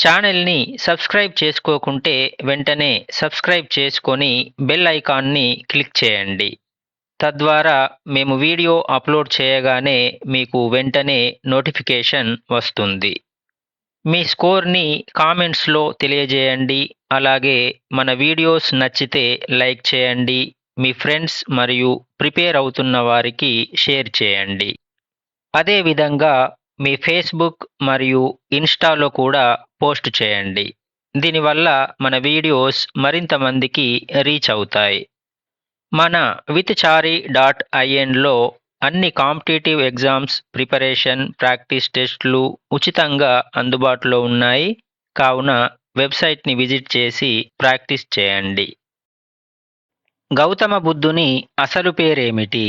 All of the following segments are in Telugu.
ఛానల్‌ని సబ్స్క్రైబ్ చేసుకోకుంటే వెంటనే సబ్స్క్రైబ్ చేసుకొని బెల్ ఐకాన్‌ని క్లిక్ చేయండి. తద్వారా మేము వీడియో అప్లోడ్ చేయగానే మీకు వెంటనే నోటిఫికేషన్ వస్తుంది. మీ స్కోర్‌ని కామెంట్స్‌లో తెలియజేయండి. అలాగే మన వీడియోస్ నచ్చితే లైక్ చేయండి. మీ ఫ్రెండ్స్ మరియు ప్రిపేర్ అవుతున్న వారికి షేర్ చేయండి. అదే విధంగా మీ ఫేస్‌బుక్ మరియు ఇన్‌స్టాలో కూడా పోస్ట్ చేయండి. దీనివల్ల మన వీడియోస్ మరింత మందికి రీచ్ అవుతాయి. మన విత్‌చారి.inలో అన్ని కాంపిటీటివ్ ఎగ్జామ్స్ ప్రిపరేషన్, ప్రాక్టీస్ టెస్ట్‌లు ఉచితంగా అందుబాటులో ఉన్నాయి. కావున వెబ్‌సైట్‌ని విజిట్ చేసి ప్రాక్టీస్ చేయండి. గౌతమ బుద్ధుని అసలు పేరేమిటి?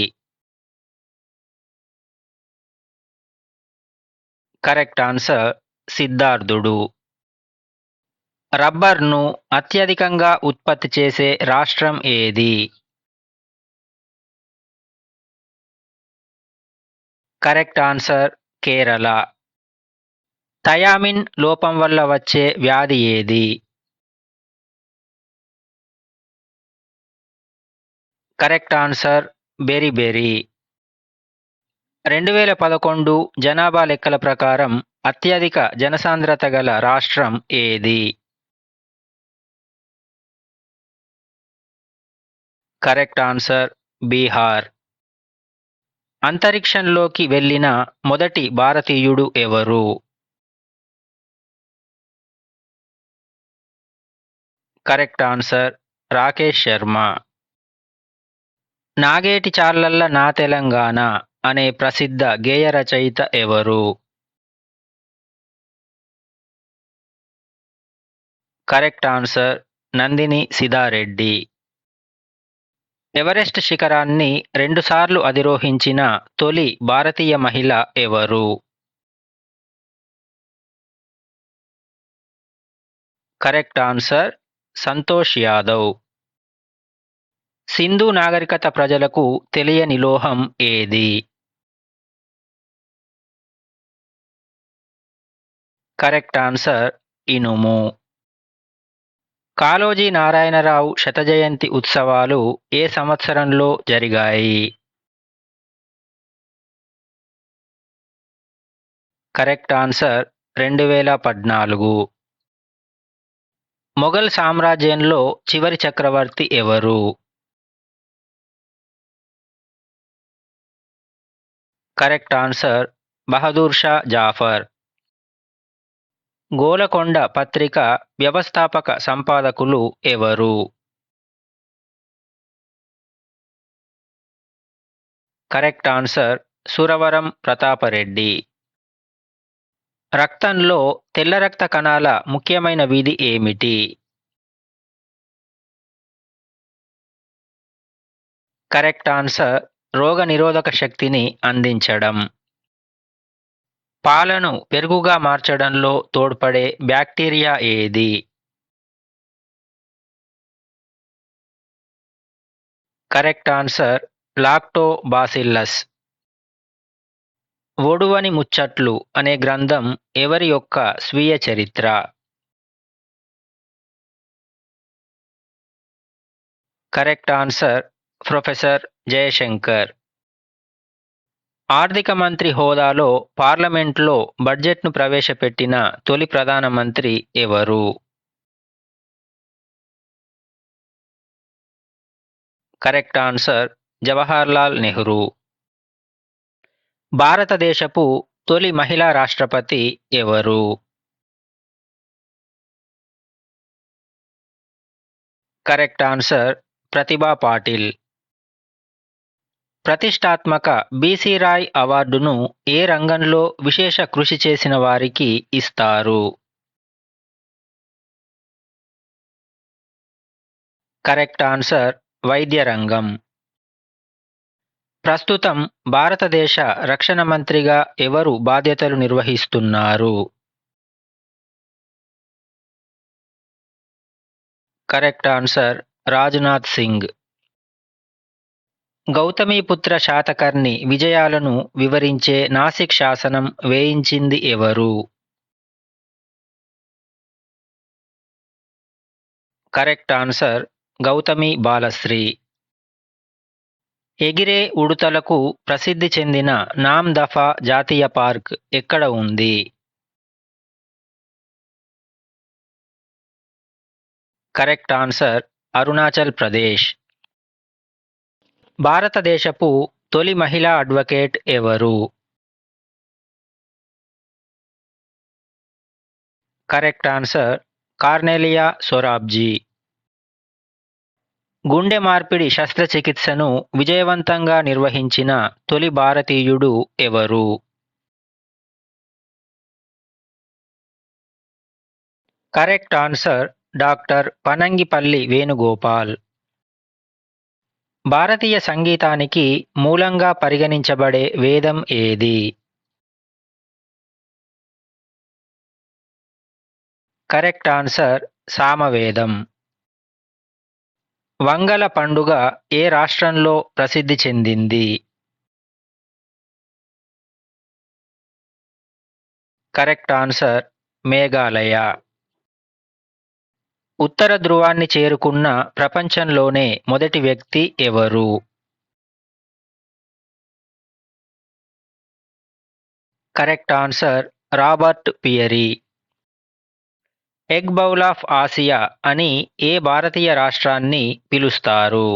Correct answer Siddharthudu. రబ్బర్‌ను అత్యధికంగా ఉత్పత్తి చేసే రాష్ట్రం ఏది? Correct answer Kerala. థయామిన్ లోపం వల్ల వచ్చే వ్యాధి ఏది? Correct answer beriberi. 2011 జనాభా లెక్కల ప్రకారం అత్యధిక జనసాంద్రత గల రాష్ట్రం ఏది? Correct answer Bihar. అంతరిక్షంలోకి వెళ్ళిన మొదటి భారతీయుడు ఎవరు? Correct answer Rakesh Sharma. నాగేటి చార్లల్ల నా తెలంగాణ అనే ప్రసిద్ధ గేయ రచయిత ఎవరు? Correct answer Nandini Sidareddy. Everest శిఖరాన్ని 2 సార్లు అధిరోహించిన తొలి భారతీయ మహిళ ఎవరు? Correct answer Santosh Yadav. సింధు నాగరికత ప్రజలకు తెలియని లోహం ఏది? కరెక్ట్ ఆన్సర్ ఇనుము. కాళోజీ నారాయణరావు శతజయంతి ఉత్సవాలు ఏ సంవత్సరంలో జరిగాయి? Correct answer 2014. మొఘల్ సామ్రాజ్యంలో చివరి చక్రవర్తి ఎవరు? Correct answer Bahadur Shah Zafar. గోలకొండ పత్రిక వ్యవస్థాపక సంపాదకులు ఎవరు? Correct answer Suravaram Pratapareddy. రక్తంలో తెల్ల రక్త కణాల ముఖ్యమైన విధి ఏమిటి? కరెక్ట్ ఆన్సర్ రోగనిరోధక శక్తిని అందించడం. పాలను పెరుగుగా మార్చడంలో తోడ్పడే బ్యాక్టీరియా ఏది? Correct answer lactobacillus. Oduvani Muchatlu అనే గ్రంథం ఎవరి యొక్క స్వీయ చరిత్ర? Correct answer professor Jayashankar. ఆర్థిక మంత్రి హోదాలో పార్లమెంట్లో బడ్జెట్ను ప్రవేశపెట్టిన తొలి ప్రధానమంత్రి ఎవరు? Correct answer Jawaharlal Nehru. భారతదేశపు తొలి మహిళా రాష్ట్రపతి ఎవరు? Correct answer Pratibha Patil. ప్రతిష్టాత్మక బీసీ రాయ్ అవార్డును ఏ రంగంలో విశేష కృషి చేసిన వారికి ఇస్తారు? కరెక్ట్ ఆన్సర్ వైద్య రంగం. ప్రస్తుతం భారతదేశ రక్షణ మంత్రిగా ఎవరు బాధ్యతలు నిర్వహిస్తున్నారు? Correct answer Rajnath Singh. గౌతమీపుత్ర శాతకర్ణి విజయాలను వివరించే నాసిక్ శాసనం వేయించింది ఎవరు? Correct answer Gautami Balashri. ఎగిరే ఉడుతలకు ప్రసిద్ధి చెందిన నామ్దఫా జాతీయ పార్క్ ఎక్కడ ఉంది? Correct answer Arunachal Pradesh. భారతదేశపు తొలి మహిళా అడ్వకేట్ ఎవరు? Correct answer Cornelia Sorabji. గుండె మార్పిడి శస్త్రచికిత్సను విజయవంతంగా నిర్వహించిన తొలి భారతీయుడు ఎవరు? Correct answer doctor Panangipalli Venugopal. భారతీయ సంగీతానికి మూలంగా పరిగణించబడే వేదం ఏది? కరెక్ట్ ఆన్సర్ సామవేదం. వంగల పండుగ ఏ రాష్ట్రంలో ప్రసిద్ధి చెందింది? Correct answer Meghalaya. ఉత్తర ధ్రువాన్ని చేరుకున్న ప్రపంచంలోనే మొదటి వ్యక్తి ఎవరు? Correct answer Robert Peary. Egg bowl of Asia అని ఏ భారతీయ రాష్ట్రాన్ని పిలుస్తారు?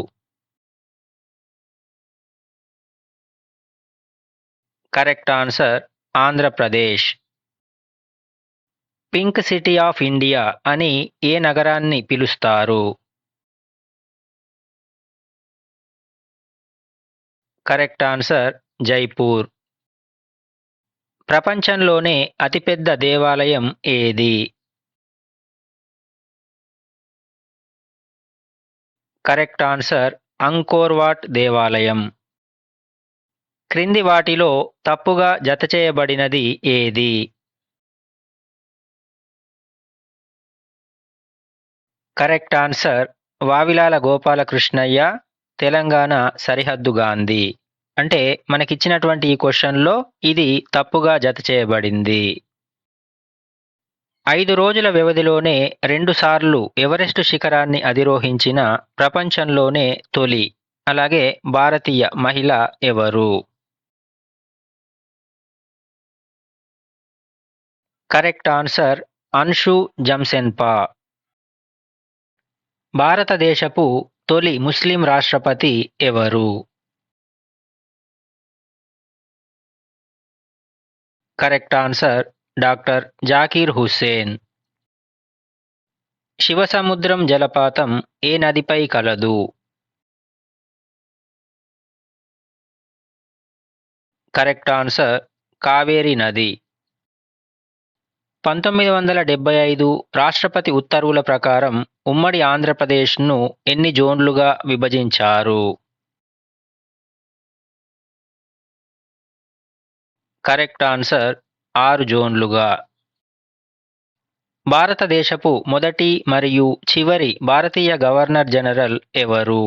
Correct answer Andhra Pradesh. Pink city of India అని ఏ నగరాన్ని పిలుస్తారు? Correct answer Jaipur. ప్రపంచంలోనే అతిపెద్ద దేవాలయం ఏది? కరెక్ట్ ఆన్సర్ అంకోర్ వాట్ దేవాలయం. క్రింది వాటిలో తప్పుగా జతచేయబడినది ఏది? కరెక్ట్ ఆన్సర్ వావిలాల గోపాలకృష్ణయ్య, తెలంగాణ సరిహద్దు గాంధీ. అంటే మనకిచ్చినటువంటి ఈ క్వశ్చన్లో ఇది తప్పుగా జతచేయబడింది. 5 రోజుల వ్యవధిలోనే 2 సార్లు ఎవరెస్టు శిఖరాన్ని అధిరోహించిన ప్రపంచంలోనే తొలి, అలాగే భారతీయ మహిళ ఎవరు? Correct answer Anshu Jamsenpa. భారతదేశపు తొలి ముస్లిం రాష్ట్రపతి ఎవరు? Correct answer doctor Zakir Hussain. Shivasamudram జలపాతం ఏ నదిపై కలదు? కరెక్ట్ ఆన్సర్ కావేరి నది. 1975 రాష్ట్రపతి ఉత్తర్వుల ప్రకారం ఉమ్మడి ఆంధ్రప్రదేశ్ను ఎన్ని జోన్లుగా విభజించారు? కరెక్ట్ ఆన్సర్ 6 జోన్లుగా. భారతదేశపు మొదటి మరియు చివరి భారతీయ గవర్నర్ జనరల్ ఎవరు?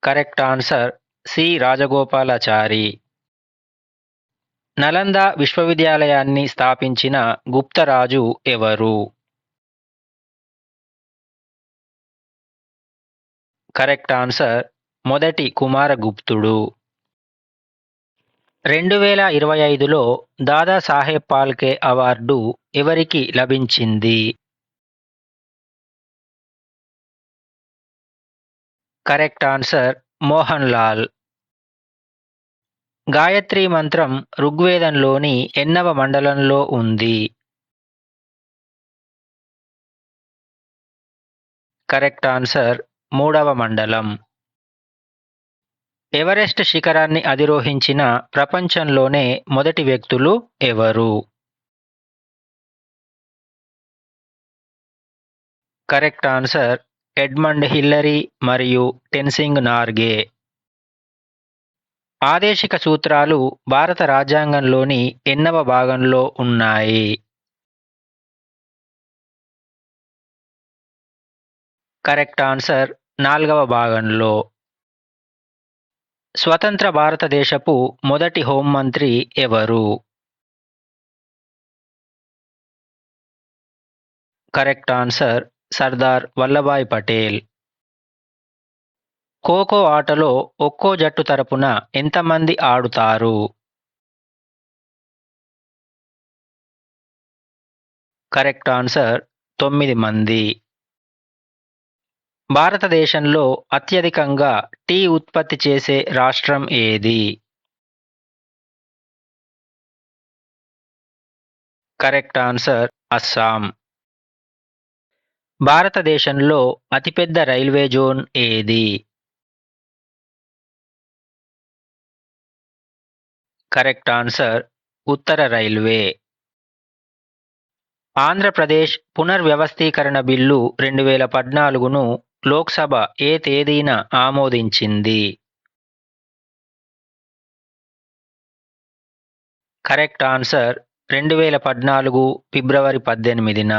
Correct answer C Rajagopalachari. Nalanda విశ్వవిద్యాలయాన్ని స్థాపించిన గుప్తరాజు ఎవరు? కరెక్ట్ ఆన్సర్ మొదటి కుమారగుప్తుడు. 2025లో దాదాసాహెబ్ ఫాల్కే అవార్డు ఎవరికి లభించింది? Correct answer Mohan Lal. గాయత్రి మంత్రం ఋగ్వేదంలోని ఎన్నవ మండలంలో ఉంది? కరెక్ట్ ఆన్సర్ 3వ మండలం. ఎవరెస్ట్ శిఖరాన్ని అధిరోహించిన ప్రపంచంలోనే మొదటి వ్యక్తులు ఎవరు? కరెక్ట్ ఆన్సర్ ఎడ్మండ్ హిల్లరీ మరియు టెన్సింగ్ నార్గే. ఆదేశిక సూత్రాలు భారత రాజ్యాంగంలోని ఎన్నవ భాగంలో ఉన్నాయి? కరెక్ట్ ఆన్సర్ 4వ భాగంలో. స్వతంత్ర భారతదేశపు మొదటి హోంమంత్రి ఎవరు? Correct answer Sardar Vallabhbhai Patel. ఖోఖో ఆటలో ఒక్కో జట్టు తరపున ఎంతమంది ఆడుతారు? కరెక్ట్ ఆన్సర్ 9 మంది. భారతదేశంలో అత్యధికంగా టీ ఉత్పత్తి చేసే రాష్ట్రం ఏది? Correct answer Assam. భారతదేశంలో అతిపెద్ద రైల్వే జోన్ ఏది? కరెక్ట్ ఆన్సర్ ఉత్తర రైల్వే. ఆంధ్రప్రదేశ్ పునర్వ్యవస్థీకరణ బిల్లు 2014ను లోక్సభ ఏ తేదీన ఆమోదించింది? కరెక్ట్ ఆన్సర్ 2014 ఫిబ్రవరి 18న.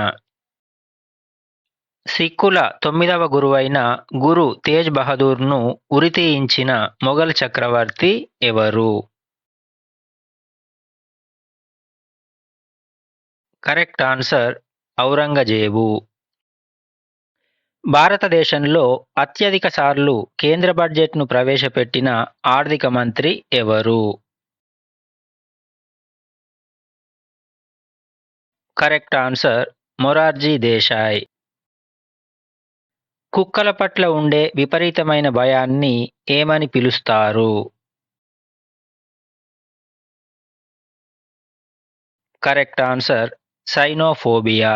సిక్కుల 9వ గురువైన గురు తేజ్ బహదూర్ను ఉరితీయించిన మొఘల్ చక్రవర్తి ఎవరు? Correct answer Aurangzeb. భారతదేశంలో అత్యధిక సార్లు కేంద్ర బడ్జెట్ను ప్రవేశపెట్టిన ఆర్థిక మంత్రి ఎవరు? Correct answer Morarji Desai. కుక్కల పట్ల ఉండే విపరీతమైన భయాన్ని ఏమని పిలుస్తారు? Correct answer సైనోఫోబియా.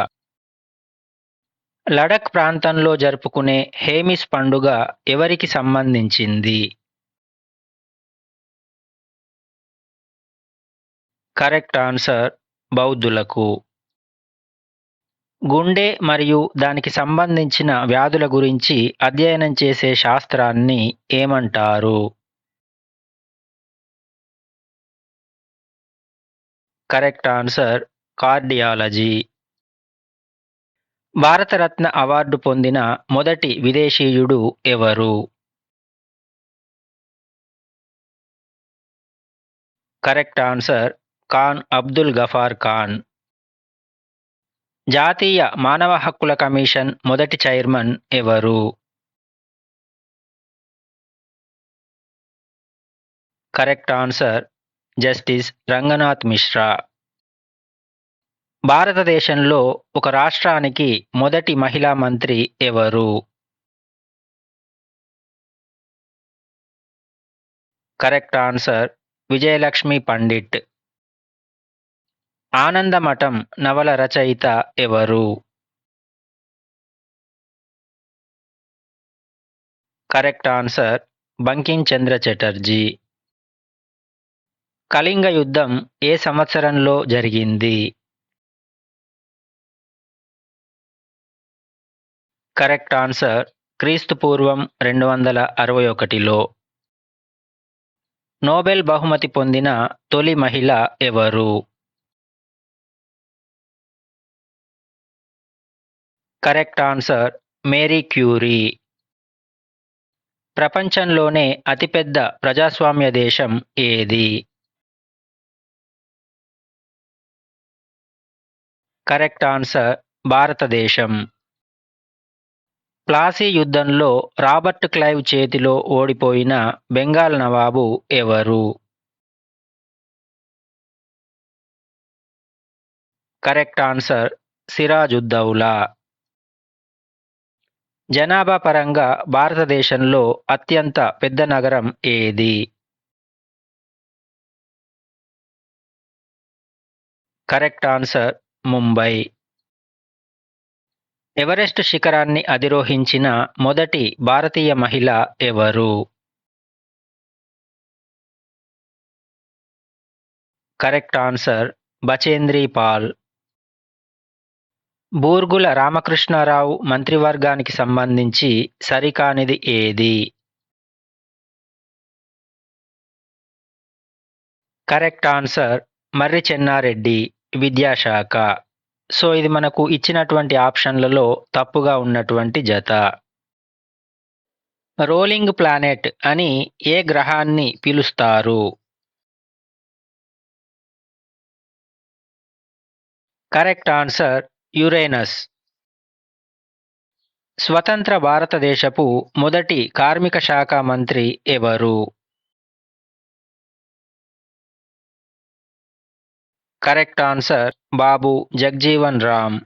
లడఖ్ ప్రాంతంలో జరుపుకునే హేమిస్ పండుగ ఎవరికి సంబంధించింది? కరెక్ట్ ఆన్సర్ బౌద్ధులకు. గుండె మరియు దానికి సంబంధించిన వ్యాధుల గురించి అధ్యయనం చేసే శాస్త్రాన్ని ఏమంటారు? Correct answer cardiology. Bharat Ratna award పొందిన మొదటి విదేశీయుడు ఎవరు? Correct answer Khan Abdul Ghaffar Khan. జాతీయ మానవ హక్కుల కమిషన్ మొదటి చైర్మన్ ఎవరు? Correct answer justice Ranganath Mishra. భారతదేశంలో ఒక రాష్ట్రానికి మొదటి మహిళా మంత్రి ఎవరు? Correct answer Vijayalakshmi Pandit. ఆనందమఠం నవల రచయిత ఎవరు? Correct answer Bankim Chandra Chatterjee. కళింగ యుద్ధం ఏ సంవత్సరంలో జరిగింది? కరెక్ట్ ఆన్సర్ క్రీస్తుపూర్వం 261లో. నోబెల్ బహుమతి పొందిన తొలి మహిళ ఎవరు? Correct answer Marie Curie. ప్రపంచంలోనే అతిపెద్ద ప్రజాస్వామ్య దేశం ఏది? కరెక్ట్ ఆన్సర్ భారతదేశం. ప్లాసీ యుద్ధంలో రాబర్ట్ క్లైవ్ చేతిలో ఓడిపోయిన బెంగాల్ నవాబు ఎవరు? Correct answer Siraj-ud-Daulah. జనాభా పరంగా భారతదేశంలో అత్యంత పెద్ద నగరం ఏది? Correct answer Mumbai. ఎవరెస్ట్ శిఖరాన్ని అధిరోహించిన మొదటి భారతీయ మహిళ ఎవరు? Correct answer Bachendri Pal. బూర్గుల రామకృష్ణారావు మంత్రివర్గానికి సంబంధించి సరికానిది ఏది? కరెక్ట్ ఆన్సర్ మర్రి చెన్నారెడ్డి విద్యాశాఖ. సో ఇది మనకు ఇచ్చినటువంటి ఆప్షన్లలో తప్పుగా ఉన్నటువంటి జత. రోలింగ్ ప్లానెట్ అని ఏ గ్రహాన్ని పిలుస్తారు? Correct answer Uranus. స్వతంత్ర భారతదేశపు మొదటి కార్మిక శాఖ మంత్రి ఎవరు? Correct answer Babu Jagjivan Ram.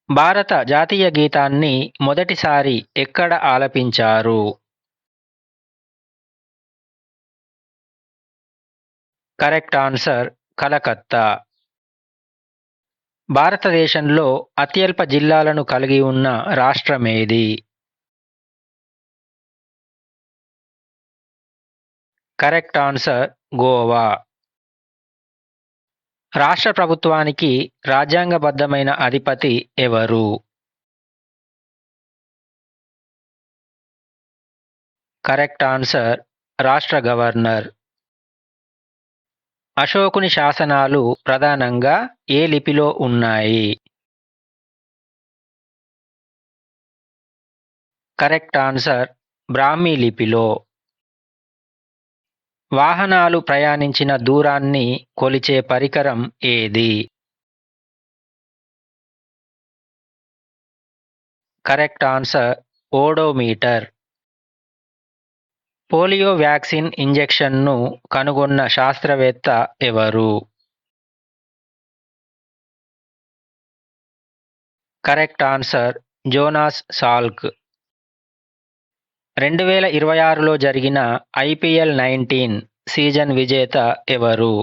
భారత జాతీయ గీతాన్ని మొదటిసారి ఎక్కడ ఆలపించారు? Correct answer Calcutta. భారతదేశంలో అత్యల్ప జిల్లాలను కలిగి ఉన్న రాష్ట్రమేది? Correct answer Goa. రాష్ట్ర ప్రభుత్వానికి రాజ్యాంగబద్ధమైన అధిపతి ఎవరు? కరెక్ట్ ఆన్సర్ రాష్ట్ర గవర్నర్. అశోకుని శాసనాలు ప్రధానంగా ఏ లిపిలో ఉన్నాయి? కరెక్ట్ ఆన్సర్ బ్రాహ్మీ లిపిలో. వాహనాలు ప్రయాణించిన దూరాన్ని కొలిచే పరికరం ఏది? Correct answer odometer. Polio vaccine ఇంజెక్షన్ను కనుగొన్న శాస్త్రవేత్త ఎవరు? Correct answer Jonas Salk. 2026లో జరిగిన IPL-19 సీజన్ విజేత ఎవరు?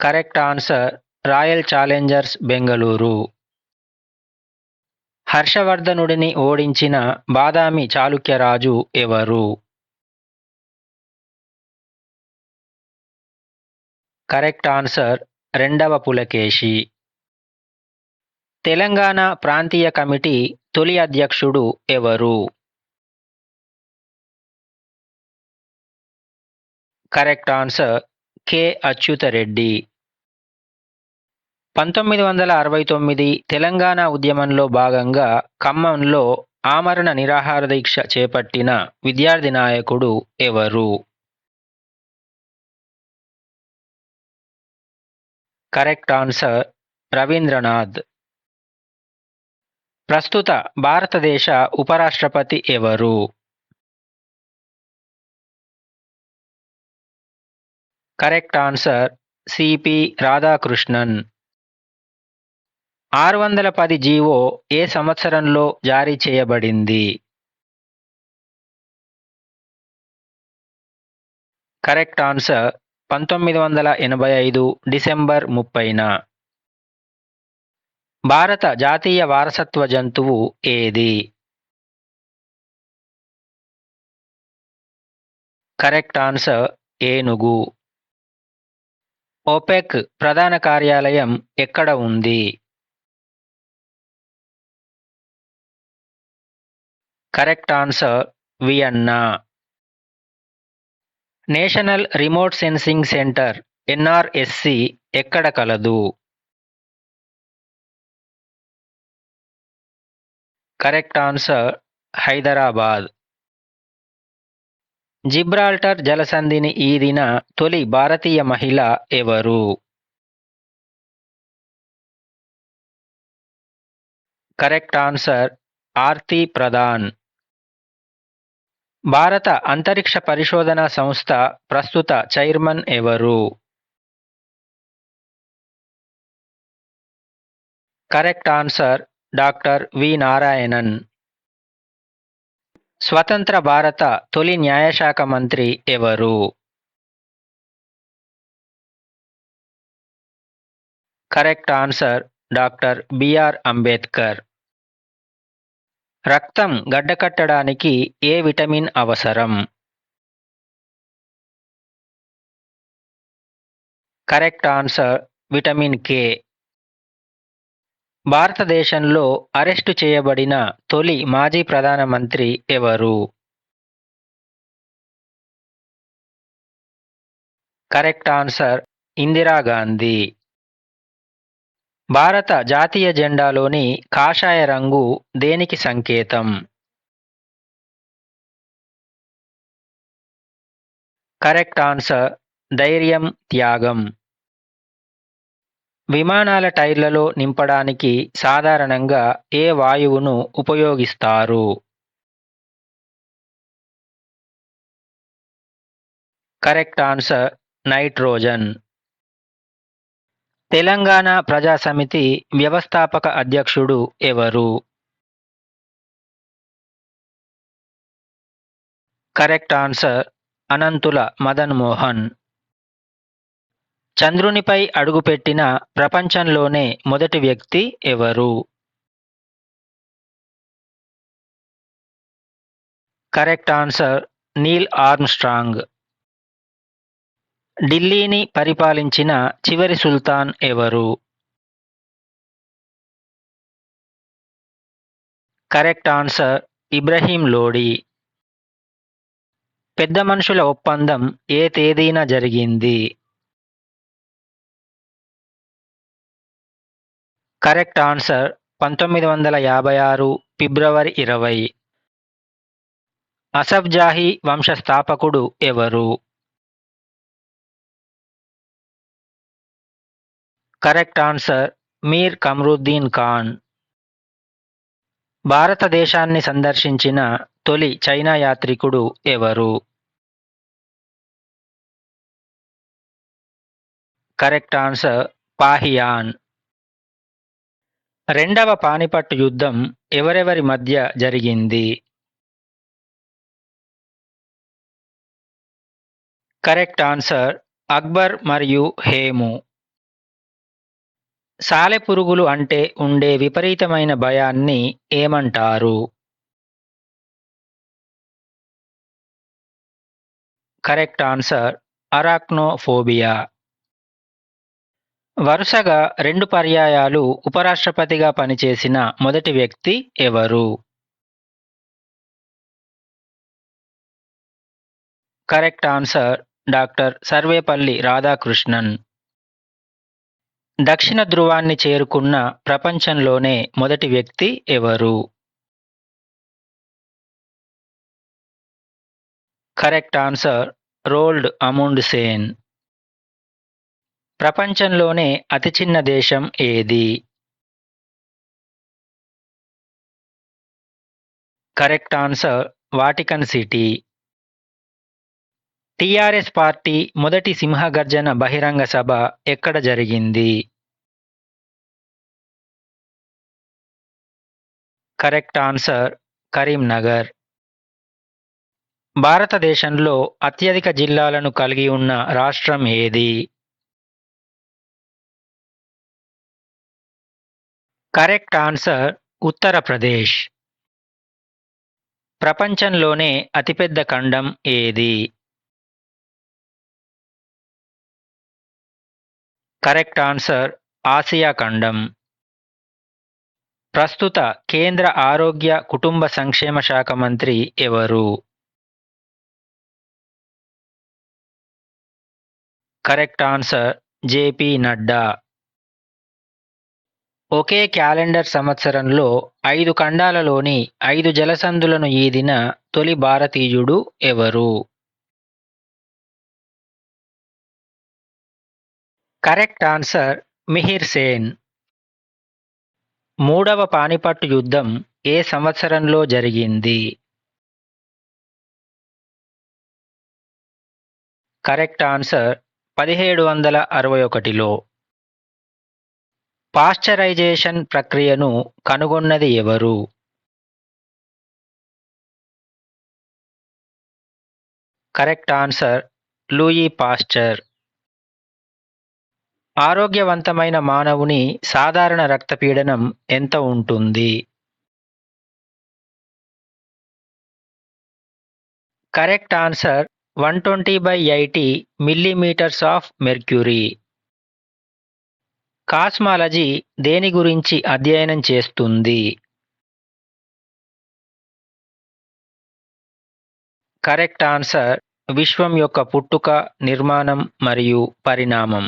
Correct answer royal challengers Bengaluru. హర్షవర్ధనుడిని ఓడించిన బాదామి చాళుక్యరాజు ఎవరు? కరెక్ట్ ఆన్సర్ రెండవ పులకేశి. తెలంగాణ ప్రాంతీయ కమిటీ తొలి అధ్యక్షుడు ఎవరు? Correct answer K Achyutareddy. 1969 Telangana ఉద్యమంలో భాగంగా ఖమ్మంలో ఆమరణ నిరాహార దీక్ష చేపట్టిన విద్యార్థి నాయకుడు ఎవరు? Correct answer Ravindranath. ప్రస్తుత భారతదేశ ఉపరాష్ట్రపతి ఎవరు? Correct answer CP Radhakrishnan. 610 GO ఏ సంవత్సరంలో జారీ చేయబడింది? కరెక్ట్ ఆన్సర్ 1985 డిసెంబర్ 30న. భారత జాతీయ వారసత్వ జంతువు ఏది? కరెక్ట్ ఆన్సర్ ఏనుగు. ఓపెక్ ప్రధాన కార్యాలయం ఎక్కడ ఉంది? Correct answer Vienna. National remote sensing centre NRSC ఎక్కడ కలదు? Correct answer Hyderabad. జిబ్రాల్టర్ జలసంధిని ఈదిన తొలి భారతీయ మహిళ ఎవరు? Correct answer Aarti Pradhan. భారత అంతరిక్ష పరిశోధనా సంస్థ ప్రస్తుత చైర్మన్ ఎవరు? Correct answer doctor V Narayanan. స్వతంత్ర భారత తొలి న్యాయశాఖ మంత్రి ఎవరు? Correct answer doctor BR Ambedkar. రక్తం గడ్డకట్టడానికి ఏ విటమిన్ అవసరం? Correct answer vitamin K. భారతదేశంలో అరెస్టు చేయబడిన తొలి మాజీ ప్రధానమంత్రి ఎవరు? Correct answer Indira Gandhi. భారత జాతీయ జెండాలోని కాషాయ రంగు దేనికి సంకేతం? కరెక్ట్ ఆన్సర్ ధైర్యం, త్యాగం. విమానాల టైర్లలో నింపడానికి సాధారణంగా ఏ వాయువును ఉపయోగిస్తారు? Correct answer nitrogen. తెలంగాణ ప్రజా సమితి వ్యవస్థాపక అధ్యక్షుడు ఎవరు? Correct answer Ananthula Madan Mohan. చంద్రునిపై అడుగుపెట్టిన ప్రపంచంలోనే మొదటి వ్యక్తి ఎవరు? Correct answer Neil Armstrong. ఢిల్లీని పరిపాలించిన చివరి సుల్తాన్ ఎవరు? Correct answer Ibrahim Lodi. పెద్ద మనుషుల ఒప్పందం ఏ తేదీన జరిగింది? కరెక్ట్ ఆన్సర్ 1956 ఫిబ్రవరి 20. అసఫ్జాహీ వంశ స్థాపకుడు ఎవరు? కరెక్ట్ ఆన్సర్ మీర్ కమ్రుద్దీన్ ఖాన్. భారతదేశాన్ని సందర్శించిన తొలి చైనా యాత్రికుడు ఎవరు? Correct answer Fahien. రెండవ పానిపట్టు యుద్ధం ఎవరెవరి మధ్య జరిగింది? కరెక్ట్ ఆన్సర్ అక్బర్ మరియు హేము. సాలెపురుగులు అంటే ఉండే విపరీతమైన భయాన్ని ఏమంటారు? Correct answer arachnophobia. వరుసగా 2 పర్యాయాలు ఉపరాష్ట్రపతిగా పనిచేసిన మొదటి వ్యక్తి ఎవరు? Correct answer doctor Sarvepalli Radhakrishnan. దక్షిణ ధృవాన్ని చేరుకున్న ప్రపంచంలోనే మొదటి వ్యక్తి ఎవరు? Correct answer Roald Amundsen. ప్రపంచంలోనే అతి చిన్న దేశం ఏది? Correct answer Vatican City. TRS party మొదటి సింహగర్జన బహిరంగ సభ ఎక్కడ జరిగింది? Correct answer Karimnagar. భారతదేశంలో అత్యధిక జిల్లాలను కలిగి ఉన్న రాష్ట్రం ఏది? Correct answer Uttar Pradesh. ప్రపంచంలోనే అతిపెద్ద ఖండం ఏది? కరెక్ట్ ఆన్సర్ ఆసియా ఖండం. ప్రస్తుత కేంద్ర ఆరోగ్య కుటుంబ సంక్షేమ శాఖ మంత్రి ఎవరు? Correct answer JP Nadda. ఒకే క్యాలెండర్ సంవత్సరంలో 5 ఖండాలలోని 5 జలసంధులను ఈదిన తొలి భారతీయుడు ఎవరు? Correct answer Mihir Sen. మూడవ పానిపట్టు యుద్ధం ఏ సంవత్సరంలో జరిగింది? Correct answer 1761లో. పాశ్చరైజేషన్ ప్రక్రియను కనుగొన్నది ఎవరు? Correct answer Louis Pasteur. ఆరోగ్యవంతమైన మానవుని సాధారణ రక్తపీడనం ఎంత ఉంటుంది? Correct answer 120/80 millimetres of mercury. Cosmology దేని గురించి అధ్యయనం చేస్తుంది? కరెక్ట్ ఆన్సర్ విశ్వం యొక్క పుట్టుక, నిర్మాణం మరియు పరిణామం.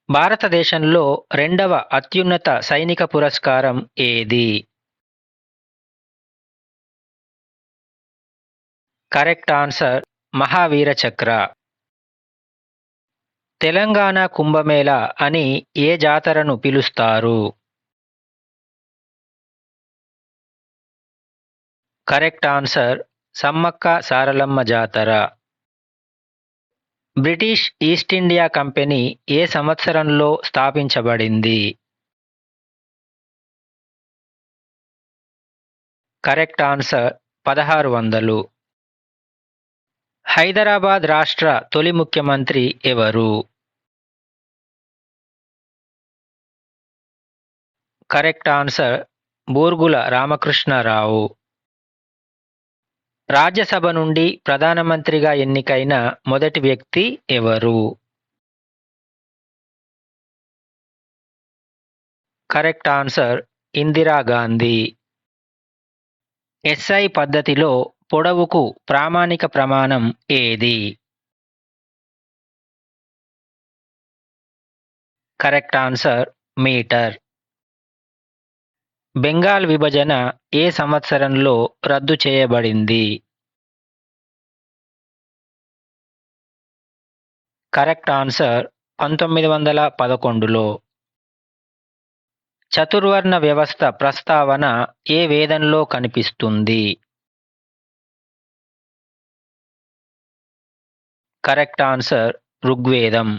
భారతదేశంలో రెండవ అత్యున్నత సైనిక పురస్కారం ఏది? కరెక్ట్ ఆన్సర్ మహావీర చక్ర. తెలంగాణ కుంభమేళా అని ఏ జాతరను పిలుస్తారు? కరెక్ట్ ఆన్సర్ సమ్మక్క సారలమ్మ జాతర. బ్రిటిష్ ఈస్ట్ ఇండియా కంపెనీ ఏ సంవత్సరంలో స్థాపించబడింది? Correct answer 1600. హైదరాబాద్ రాష్ట్ర తొలి ముఖ్యమంత్రి ఎవరు? Correct answer Burgula Ramakrishnarao. రాజ్యసభ నుండి ప్రధానమంత్రిగా ఎన్నికైన మొదటి వ్యక్తి ఎవరు? Correct answer Indira Gandhi. ఎస్ఐ పద్ధతిలో పొడవుకు ప్రామాణిక ప్రమాణం ఏది? Correct answer metre. బెంగాల్ విభజన ఏ సంవత్సరంలో రద్దు చేయబడింది? Correct answer 1911లో. చతుర్వర్ణ వ్యవస్థ ప్రస్తావన ఏ వేదంలో కనిపిస్తుంది? కరెక్ట్ ఆన్సర్ ఋగ్వేదం.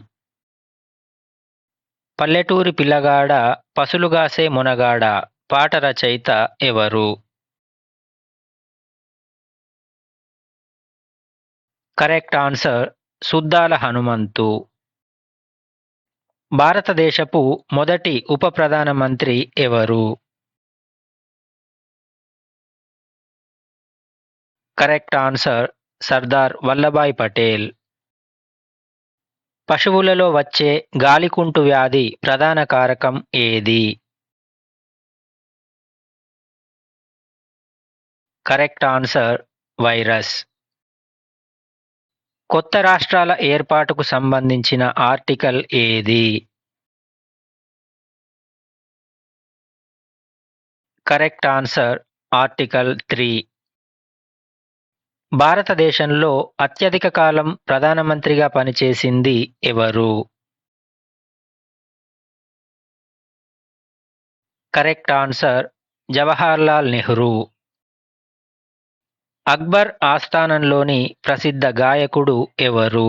పల్లెటూరి పిల్లగాడ పసులుగాసే మునగాడ పాట రచయిత ఎవరు? Correct answer Suddala Hanumanthu. భారతదేశపు మొదటి ఉప ప్రధానమంత్రి ఎవరు? Correct answer Sardar Vallabhbhai Patel. పశువులలో వచ్చే గాలికుంటు వ్యాధి ప్రధాన కారకం ఏది? Correct answer virus. కొత్త రాష్ట్రాల ఏర్పాటుకు సంబంధించిన ఆర్టికల్ ఏది? Correct answer article 3. భారతదేశంలో అత్యధిక కాలం ప్రధానమంత్రిగా పనిచేసింది ఎవరు? Correct answer Jawaharlal Nehru. అక్బర్ ఆస్థానంలోని ప్రసిద్ధ గాయకుడు ఎవరు?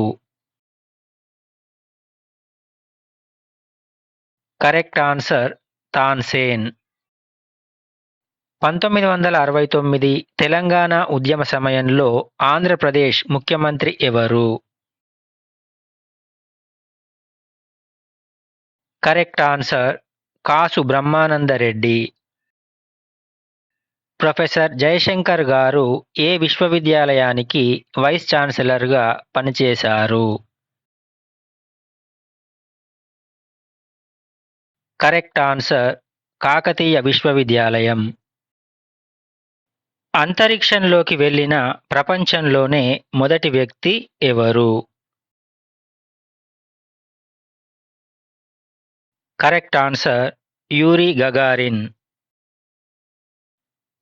Correct answer Tansen. 1969 తెలంగాణ ఉద్యమ సమయంలో ఆంధ్రప్రదేశ్ ముఖ్యమంత్రి ఎవరు? కరెక్ట్ ఆన్సర్ కాసు బ్రహ్మానందరెడ్డి. ప్రొఫెసర్ జయశంకర్ గారు ఏ విశ్వవిద్యాలయానికి వైస్ ఛాన్సలర్గా పనిచేశారు? కరెక్ట్ ఆన్సర్ కాకతీయ విశ్వవిద్యాలయం. అంతరిక్షంలోకి వెళ్ళిన ప్రపంచంలోనే మొదటి వ్యక్తి ఎవరు? Correct answer Uri Gagarin.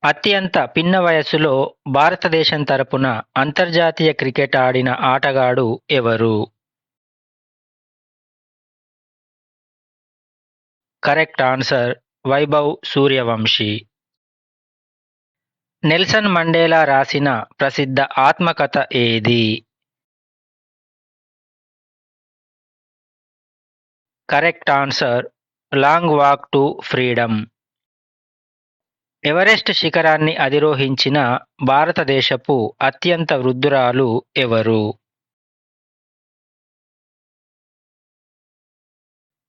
అత్యంత పిన్న వయస్సులో భారతదేశం తరపున అంతర్జాతీయ క్రికెట్ ఆడిన ఆటగాడు ఎవరు? Correct answer Vaibhav Suryavanshi. Nelson Mandela రాసిన ప్రసిద్ధ ఆత్మకథ ఏది? Correct answer long walk to freedom. Everest శిఖరాన్ని అధిరోహించిన భారతదేశపు అత్యంత వృద్ధురాలు ఎవరు?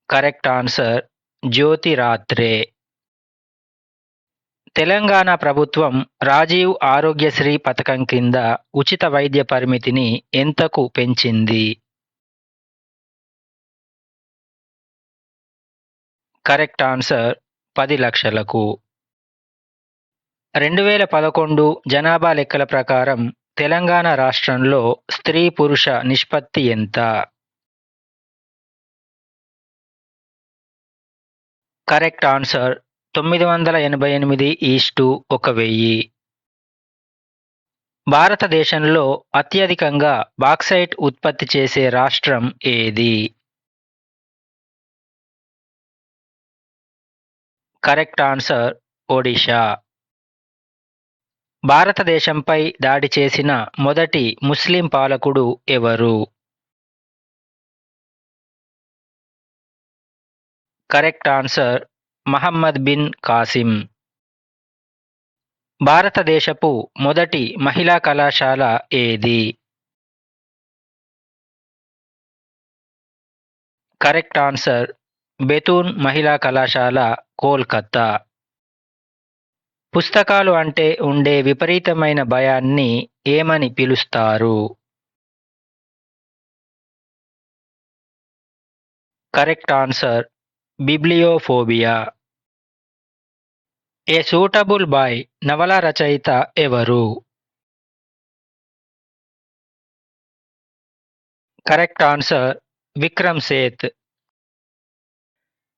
కరెక్ట్ ఆన్సర్ జ్యోతి రాత్రే. తెలంగాణ ప్రభుత్వం రాజీవ్ ఆరోగ్యశ్రీ పథకం కింద ఉచిత వైద్య పరిమితిని ఎంతకు పెంచింది? కరెక్ట్ ఆన్సర్ 10 లక్షలకు. 2011 జనాభా లెక్కల ప్రకారం తెలంగాణ రాష్ట్రంలో స్త్రీ పురుష నిష్పత్తి ఎంత? Correct answer 988:1000. భారతదేశంలో అత్యధికంగా బాక్సైట్ ఉత్పత్తి చేసే రాష్ట్రం ఏది? Correct answer Odisha. భారతదేశంపై దాడి చేసిన మొదటి ముస్లిం పాలకుడు ఎవరు? Correct answer Muhammad bin Qasim. భారతదేశపు మొదటి మహిళా కళాశాల ఏది? కరెక్ట్ ఆన్సర్ బెతూన్ మహిళా కళాశాల, కోల్కతా. పుస్తకాలు అంటే ఉండే విపరీతమైన భయాన్ని ఏమని పిలుస్తారు? Correct answer bibliophobia. A suitable boy నవల రచయిత ఎవరు? Correct answer Vikram Seth.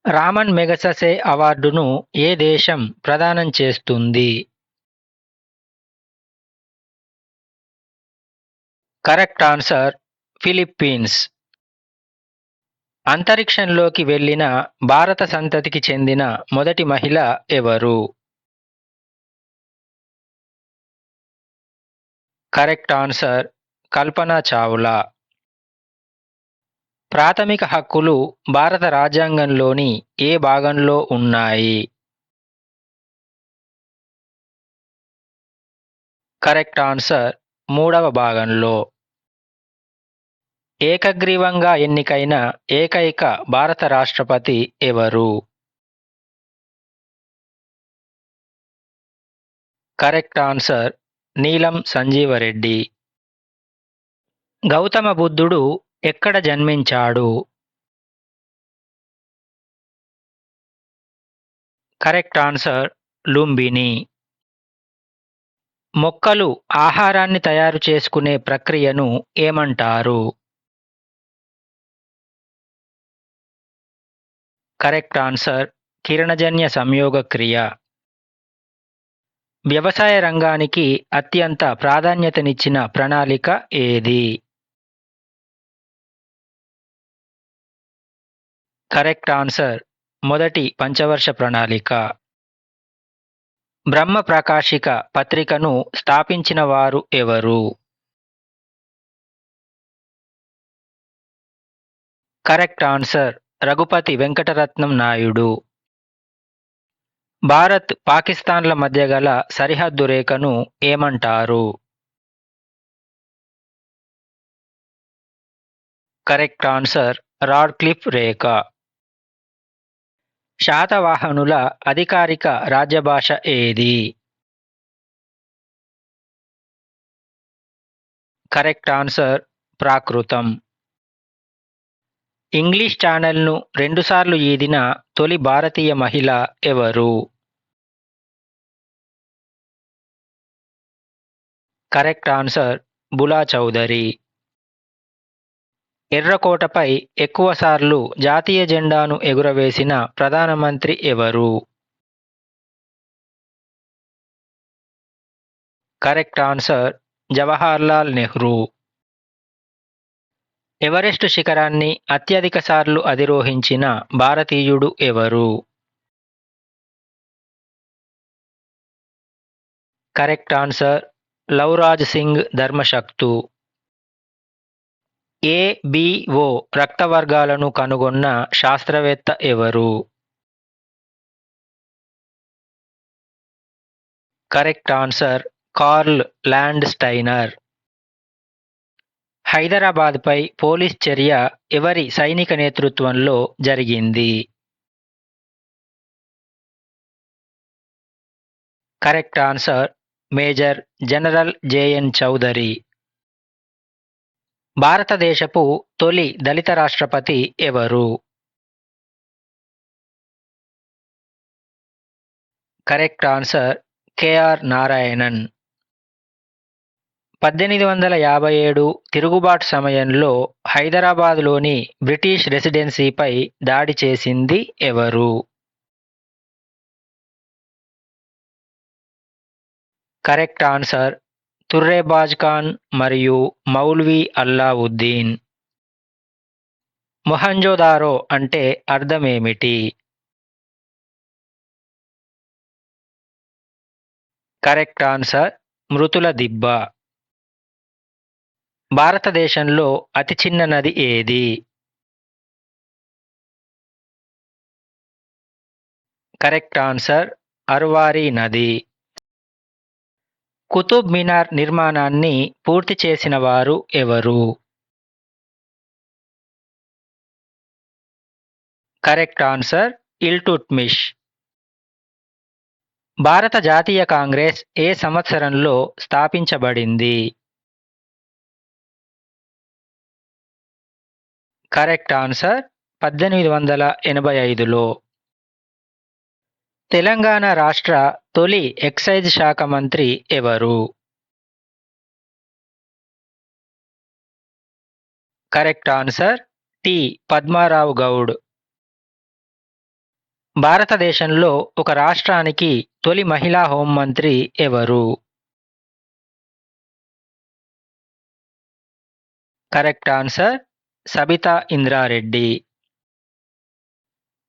Ramon Magsaysay అవార్డును ఏ దేశం ప్రదానం చేస్తుంది? Correct answer Philippines. అంతరిక్షంలోకి వెళ్లిన భారత సంతతికి చెందిన మొదటి మహిళ ఎవరు? Correct answer Kalpana Chawla. ప్రాథమిక హక్కులు భారత రాజ్యాంగంలోని ఏ భాగంలో ఉన్నాయి? కరెక్ట్ ఆన్సర్ 3వ భాగంలో. ఏకగ్రీవంగా ఎన్నికైన ఏకైక భారత రాష్ట్రపతి ఎవరు? Correct answer Neelam Sanjeeva Reddy. గౌతమ బుద్ధుడు ఎక్కడ జన్మించాడు? Correct answer Lumbini. మొక్కలు ఆహారాన్ని తయారు చేసుకునే ప్రక్రియను ఏమంటారు? కరెక్ట్ ఆన్సర్ కిరణజన్య సంయోగ క్రియ. వ్యవసాయ రంగానికి అత్యంత ప్రాధాన్యతనిచ్చిన ప్రణాళిక ఏది? కరెక్ట్ ఆన్సర్ మొదటి పంచవర్ష ప్రణాళిక. బ్రహ్మ ప్రకాశిక పత్రికను స్థాపించిన వారు ఎవరు? Correct answer Raghupathi Venkataratnam Naidu. భారత్ పాకిస్తాన్ల మధ్య గల సరిహద్దు రేఖను ఏమంటారు? కరెక్ట్ ఆన్సర్ రాడ్క్లిఫ్ రేఖ. శాతవాహనుల అధికారిక రాజ్యభాష ఏది? కరెక్ట్ ఆన్సర్ ప్రాకృతం. ఇంగ్లీష్ ఛానల్ను 2 సార్లు ఈదిన తొలి భారతీయ మహిళ ఎవరు? Correct answer Bula Chaudhary. ఎర్రకోటపై ఎక్కువసార్లు జాతీయ జెండాను ఎగురవేసిన ప్రధానమంత్రి ఎవరు? Correct answer Jawaharlal Nehru. Everest శిఖరాన్ని అత్యధిక సార్లు అధిరోహించిన భారతీయుడు ఎవరు? Correct answer Lovraj Singh Dharmashaktu. ABO రక్త వర్గాలను కనుగొన్న శాస్త్రవేత్త ఎవరు? Correct answer Karl Landsteiner. హైదరాబాద్పై పోలీస్ చర్య ఎవరి సైనిక నేతృత్వంలో జరిగింది? Correct answer major general JN Chaudhuri. భారతదేశపు తొలి దళిత రాష్ట్రపతి ఎవరు? Correct answer KR Narayanan. 1857 తిరుగుబాటు సమయంలో హైదరాబాద్లోని బ్రిటిష్ రెసిడెన్సీపై దాడి చేసింది ఎవరు? కరెక్ట్ ఆన్సర్ తుర్రెబాజ్ ఖాన్ మరియు మౌల్వీ అల్లావుద్దీన్. మొహంజోదారో అంటే అర్థమేమిటి? కరెక్ట్ ఆన్సర్ మృతుల దిబ్బ. భారతదేశంలో అతి చిన్న నది ఏది? కరెక్ట్ ఆన్సర్ అర్వారి నది. కుతుబ్ మినార్ నిర్మాణాన్ని పూర్తి చేసిన వారు ఎవరు? Correct answer Iltutmish. భారత జాతీయ కాంగ్రెస్ ఏ సంవత్సరంలో స్థాపించబడింది? Correct answer 1885లో. తెలంగాణ రాష్ట్ర తొలి ఎక్సైజ్ శాఖ మంత్రి ఎవరు? Correct answer T Padmarao Goud. భారతదేశంలో ఒక రాష్ట్రానికి తొలి మహిళా హోంమంత్రి ఎవరు? Correct answer Sabitha Indra Reddy.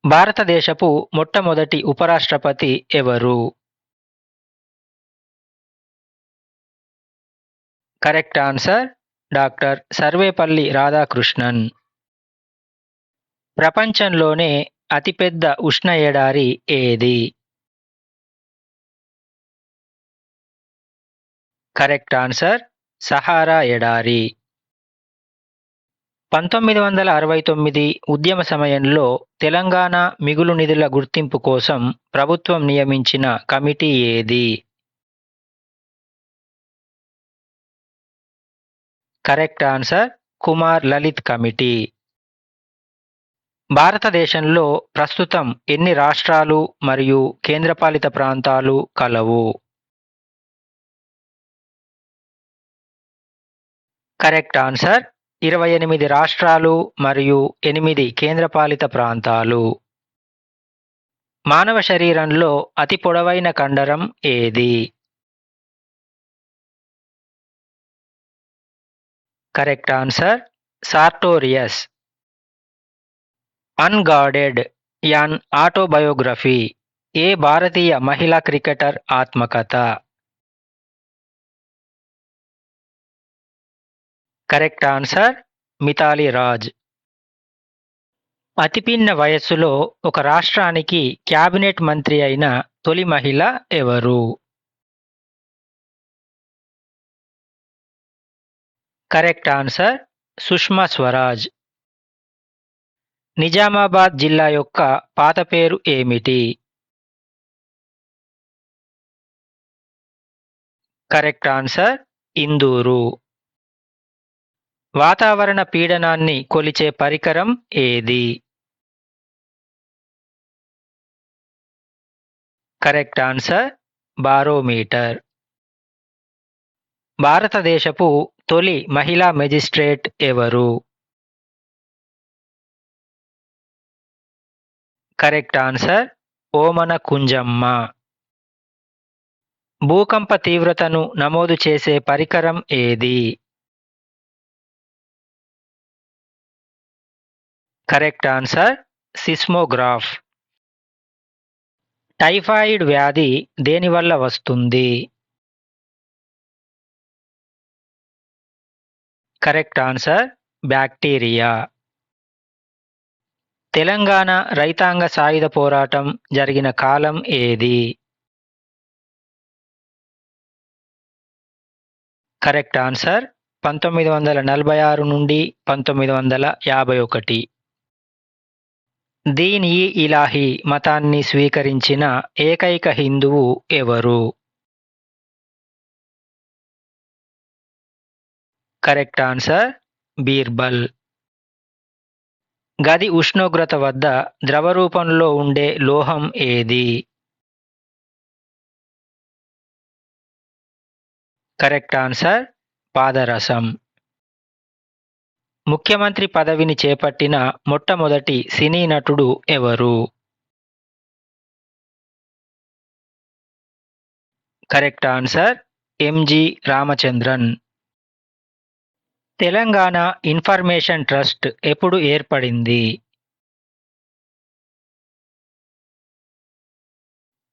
భారతదేశపు మొట్టమొదటి ఉపరాష్ట్రపతి ఎవరు? Correct answer doctor Sarvepalli Radhakrishnan. ప్రపంచంలోనే అతిపెద్ద ఉష్ణ ఎడారి ఏది? కరెక్ట్ ఆన్సర్ సహారా ఎడారి. 1969 ఉద్యమ సమయంలో తెలంగాణ మిగులు నిధుల గుర్తింపు కోసం ప్రభుత్వం నియమించిన కమిటీ ఏది? Correct answer Kumar Lalit committee. భారతదేశంలో ప్రస్తుతం ఎన్ని రాష్ట్రాలు మరియు కేంద్రపాలిత ప్రాంతాలు కలవు? కరెక్ట్ ఆన్సర్ 28 రాష్ట్రాలు మరియు 8 కేంద్రపాలిత ప్రాంతాలు. మానవ శరీరంలో అతి పొడవైన కండరం ఏది? Correct answer sartorius. Unguarded an autobiography ఏ భారతీయ మహిళా క్రికెటర్ ఆత్మకథ? Correct answer Mithali Raj. అతిపిన్న వయస్సులో ఒక రాష్ట్రానికి క్యాబినెట్ మంత్రి అయిన తొలి మహిళ ఎవరు? Correct answer Sushma Swaraj. నిజామాబాద్ జిల్లా యొక్క పాత పేరు ఏమిటి? Correct answer Indur. వాతావరణ పీడనాన్ని కొలిచే పరికరం ఏది? Correct answer barometer. భారతదేశపు తొలి మహిళా మెజిస్ట్రేట్ ఎవరు? Correct answer Omana Kunjamma. భూకంప తీవ్రతను నమోదు చేసే పరికరం ఏది? Correct answer seismograph. టైఫాయిడ్ వ్యాధి దేనివల్ల వస్తుంది? Correct answer bacteria. తెలంగాణ రైతాంగ సాయుధ పోరాటం జరిగిన కాలం ఏది? కరెక్ట్ ఆన్సర్ 1946 నుండి 1951. దీన్ ఈ ఇలాహీ మతాన్ని స్వీకరించిన ఏకైక హిందువు ఎవరు? Correct answer Birbal. గది ఉష్ణోగ్రత వద్ద ద్రవ రూపంలో ఉండే లోహం ఏది? కరెక్ట్ ఆన్సర్ పాదరసం. ముఖ్యమంత్రి పదవిని చేపట్టిన మొట్టమొదటి సినీ నటుడు ఎవరు? Correct answer MG Ramachandran. Telangana information trust ఎప్పుడు ఏర్పడింది?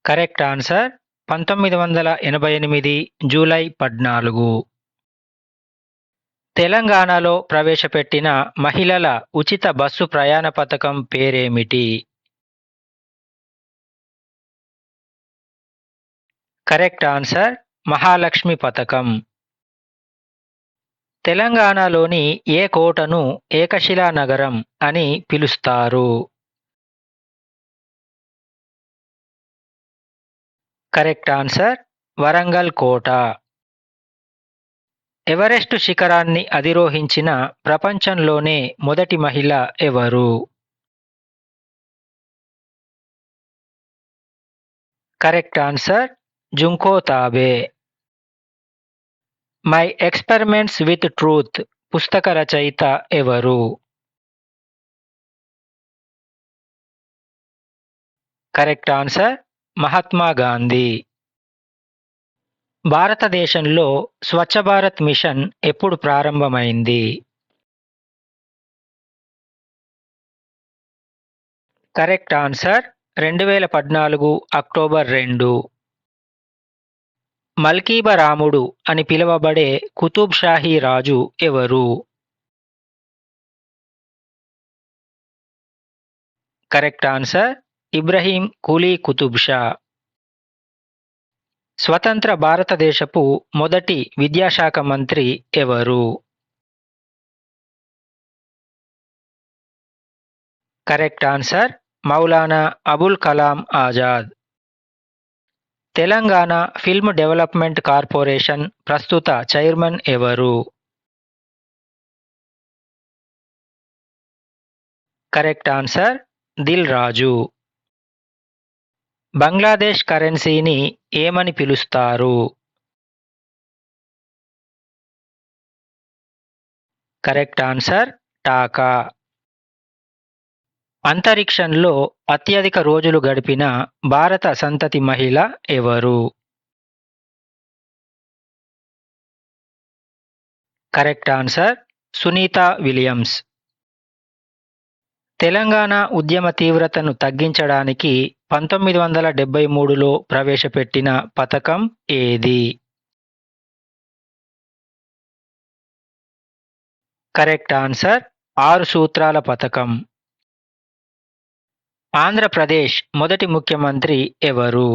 Correct answer 1988 July 14. తెలంగాణలో ప్రవేశపెట్టిన మహిళల ఉచిత బస్సు ప్రయాణ పథకం పేరేమిటి? కరెక్ట్ ఆన్సర్ మహాలక్ష్మి పథకం. తెలంగాణలోని ఏ కోటను ఏకశిలా నగరం అని పిలుస్తారు? కరెక్ట్ ఆన్సర్ వరంగల్ కోట. ఎవరెస్టు శిఖరాన్ని అధిరోహించిన ప్రపంచంలోనే మొదటి మహిళ ఎవరు? Correct answer Junko Tabei. My experiments with truth పుస్తక రచయిత ఎవరు? Correct answer Mahatma Gandhi. భారతదేశంలో స్వచ్ఛ భారత్ మిషన్ ఎప్పుడు ప్రారంభమైంది? Correct answer 2014 October 2. మల్కీబరాముడు అని పిలువబడే కుతుబ్ షాహీ రాజు ఎవరు? కరెక్ట్ ఆన్సర్ ఇబ్రహీం కూలీ కుతుబ్ షా. స్వతంత్ర భారతదేశపు మొదటి విద్యాశాఖ మంత్రి ఎవరు? Correct answer Maulana Abul Kalam Azad. Telangana film development corporation ప్రస్తుత చైర్మన్ ఎవరు? Correct answer Dil Raju. బంగ్లాదేశ్ కరెన్సీని ఏమని పిలుస్తారు? Correct answer taka. అంతరిక్షంలో అత్యధిక రోజులు గడిపిన భారత సంతతి మహిళ ఎవరు? Correct answer Sunita Williams. తెలంగాణ ఉద్యమ తీవ్రతను తగ్గించడానికి 1973లో ప్రవేశపెట్టిన పథకం ఏది? కరెక్ట్ ఆన్సర్ 6 సూత్రాల పథకం. ఆంధ్రప్రదేశ్ మొదటి ముఖ్యమంత్రి ఎవరు?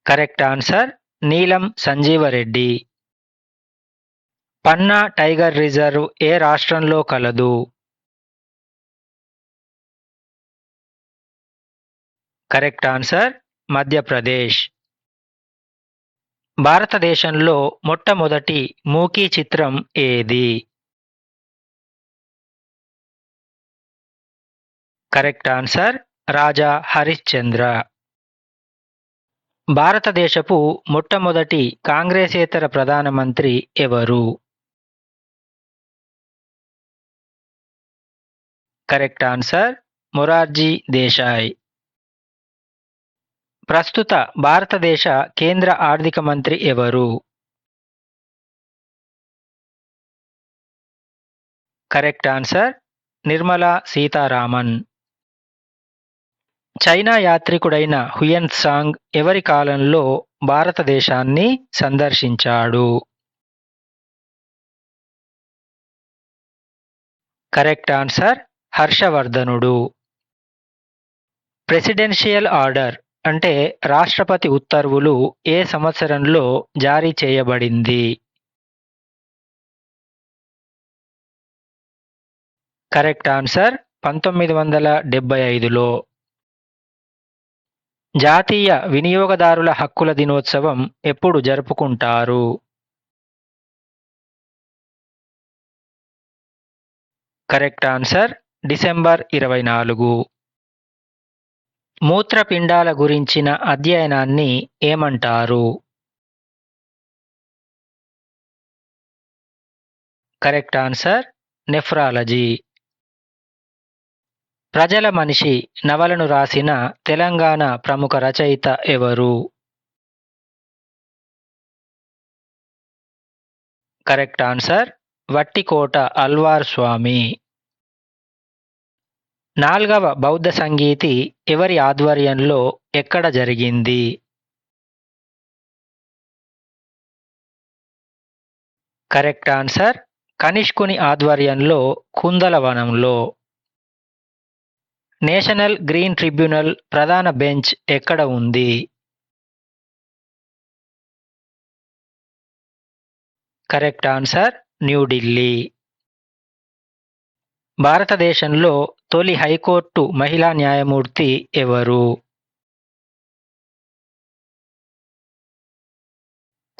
Correct answer Neelam Sanjeevareddy. Panna tiger reserve ఏ రాష్ట్రంలో కలదు? Correct answer Madhya Pradesh. భారతదేశంలో మొట్టమొదటి మూకీ చిత్రం ఏది? Correct answer Raja Harishchandra. భారతదేశపు మొట్టమొదటి కాంగ్రెసేతర ప్రధానమంత్రి ఎవరు? Correct answer Morarji Desai. ప్రస్తుత భారతదేశ కేంద్ర ఆర్థిక మంత్రి ఎవరు? Correct answer Nirmala Sitharaman. China యాత్రికుడైన హుయన్ సాంగ్ ఎవరి కాలంలో భారతదేశాన్ని సందర్శించాడు? కరెక్ట్ ఆన్సర్ హర్షవర్ధనుడు. ప్రెసిడెన్షియల్ ఆర్డర్ అంటే రాష్ట్రపతి ఉత్తర్వులు ఏ సంవత్సరంలో జారీ చేయబడింది? కరెక్ట్ ఆన్సర్ 1975లో. జాతీయ వినియోగదారుల హక్కుల దినోత్సవం ఎప్పుడు జరుపుకుంటారు? Correct answer December 24. మూత్రపిండాల గురించిన అధ్యయనాన్ని ఏమంటారు? Correct answer nephrology. ప్రజల మనిషి నవలను రాసిన తెలంగాణ ప్రముఖ రచయిత ఎవరు? కరెక్ట్ ఆన్సర్ వట్టికోట అల్వార్ స్వామి. నాల్గవ బౌద్ధ సంగీతి ఎవరి ఆధ్వర్యంలో ఎక్కడ జరిగింది? కరెక్ట్ ఆన్సర్ కనిష్కుని ఆధ్వర్యంలో కుందలవనంలో. నేషనల్ గ్రీన్ ట్రిబ్యునల్ ప్రధాన బెంచ్ ఎక్కడ ఉంది? Correct answer New Delhi. భారతదేశంలో తొలి హైకోర్టు మహిళా న్యాయమూర్తి ఎవరు?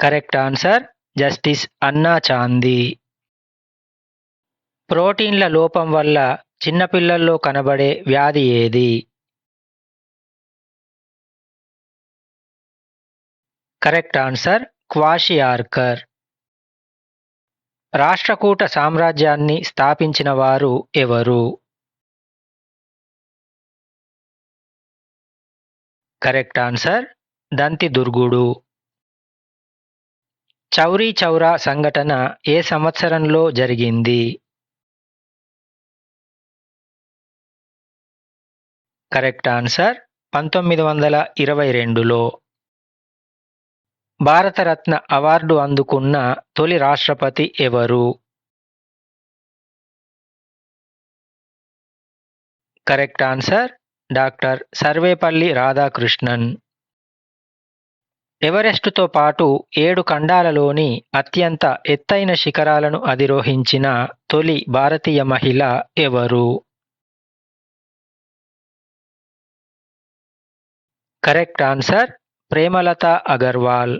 కరెక్ట్ ఆన్సర్ జస్టిస్ అన్నా చాందీ. ప్రోటీన్ల లోపం వల్ల చిన్నపిల్లల్లో కనబడే వ్యాధి ఏది? Correct answer kwashiorkor. రాష్ట్రకూట సామ్రాజ్యాన్ని స్థాపించిన వారు ఎవరు? కరెక్ట్ ఆన్సర్ దంతిదుర్గుడు. చౌరీ చౌరా సంఘటన ఏ సంవత్సరంలో జరిగింది? కరెక్ట్ ఆన్సర్ 1922లో. భారతరత్న అవార్డు అందుకున్న తొలి రాష్ట్రపతి ఎవరు? Correct answer doctor Sarvepalli Radhakrishnan. ఎవరెస్టుతో పాటు 7 ఖండాలలోని అత్యంత ఎత్తైన శిఖరాలను అధిరోహించిన తొలి భారతీయ మహిళ ఎవరు? Correct answer Premalatha Agarwal.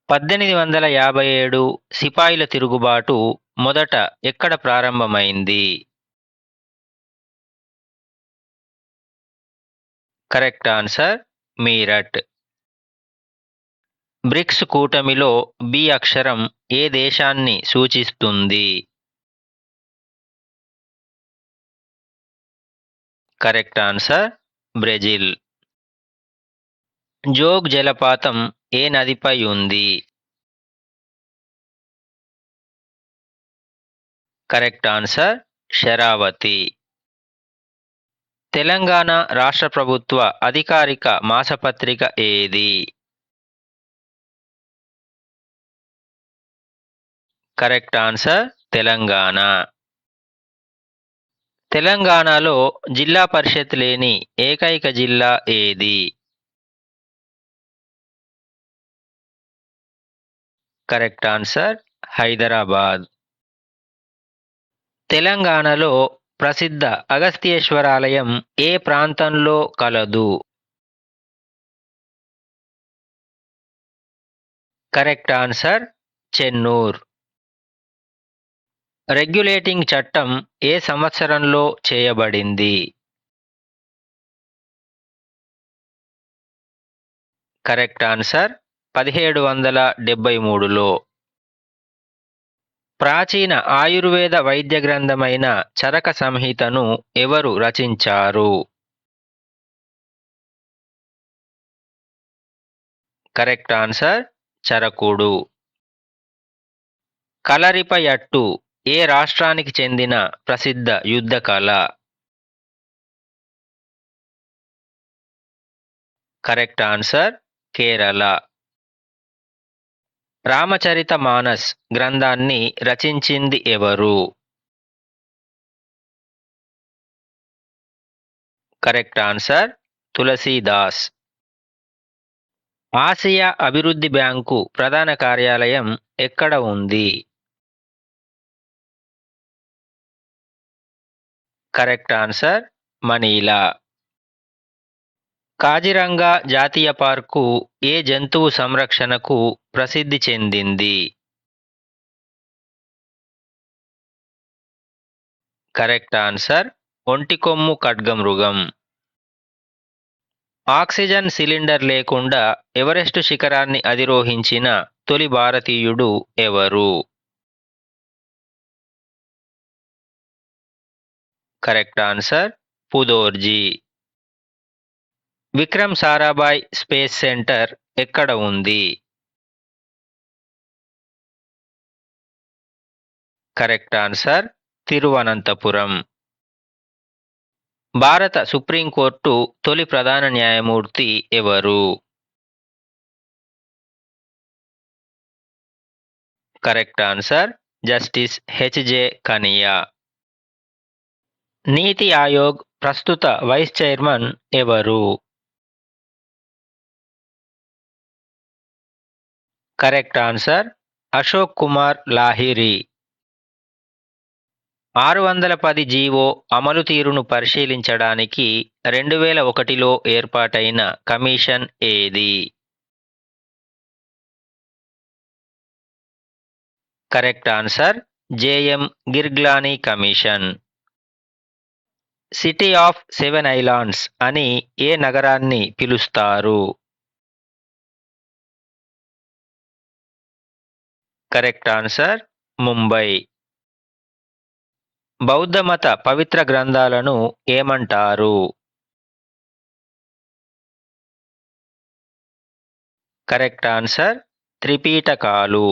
1857 సిపాయిల తిరుగుబాటు మొదట ఎక్కడ ప్రారంభమైంది? Correct answer Meerut. బ్రిక్స్ కూటమిలో బి అక్షరం ఏ దేశాన్ని సూచిస్తుంది? Correct answer Brazil. జోగ్ జలపాతం ఏ నదిపై ఉంది? Correct answer Sharavathi. తెలంగాణ రాష్ట్ర ప్రభుత్వ అధికారిక మాసపత్రిక ఏది? Correct answer Telangana. తెలంగాణలో జిల్లా పరిషత్ లేని ఏకైక జిల్లా ఏది? Correct answer Hyderabad. తెలంగాణలో ప్రసిద్ధ అగస్త్యేశ్వరాలయం ఏ ప్రాంతంలో కలదు? Correct answer Chennur. రెగ్యులేటింగ్ చట్టం ఏ సంవత్సరంలో చేయబడింది? కరెక్ట్ ఆన్సర్ 1773లో. ప్రాచీన ఆయుర్వేద వైద్య గ్రంథమైన చరక సంహితను ఎవరు రచించారు? కరెక్ట్ ఆన్సర్ చరకుడు. కలరిపయట్టు ఏ రాష్ట్రానికి చెందిన ప్రసిద్ధ యుద్ధ కళ? Correct answer Kerala. రామచరిత మానస్ గ్రంథాన్ని రచించింది ఎవరు? Correct answer Tulsidas. ఆసియా అభివృద్ధి బ్యాంకు ప్రధాన కార్యాలయం ఎక్కడ ఉంది? Correct answer Manila. కాజిరంగా జాతీయ పార్కు ఏ జంతువు సంరక్షణకు ప్రసిద్ధి చెందింది? కరెక్ట్ ఆన్సర్ ఒంటికొమ్ము ఖడ్గమృగం. ఆక్సిజన్ సిలిండర్ లేకుండా ఎవరెస్టు శిఖరాన్ని అధిరోహించిన తొలి భారతీయుడు ఎవరు? Correct answer Phudorji. Vikram Sarabhai space centre ఎక్కడ ఉంది? Correct answer Thiruvananthapuram. భారత సుప్రీంకోర్టు తొలి ప్రధాన న్యాయమూర్తి ఎవరు? Correct answer justice H J. Kania. Niti Aayog ప్రస్తుత వైస్ చైర్మన్ ఎవరు? Correct answer Ashok Kumar Lahiri. 610 GO అమలు తీరును పరిశీలించడానికి 2001లో ఏర్పాటైన కమిషన్ ఏది? Correct answer JM. Girglani commission. City of 7 islands అని ఏ నగరాన్ని పిలుస్తారు? Correct answer Mumbai. బౌద్ధమత పవిత్ర గ్రంథాలను ఏమంటారు? Correct answer త్రిపీటకాలు.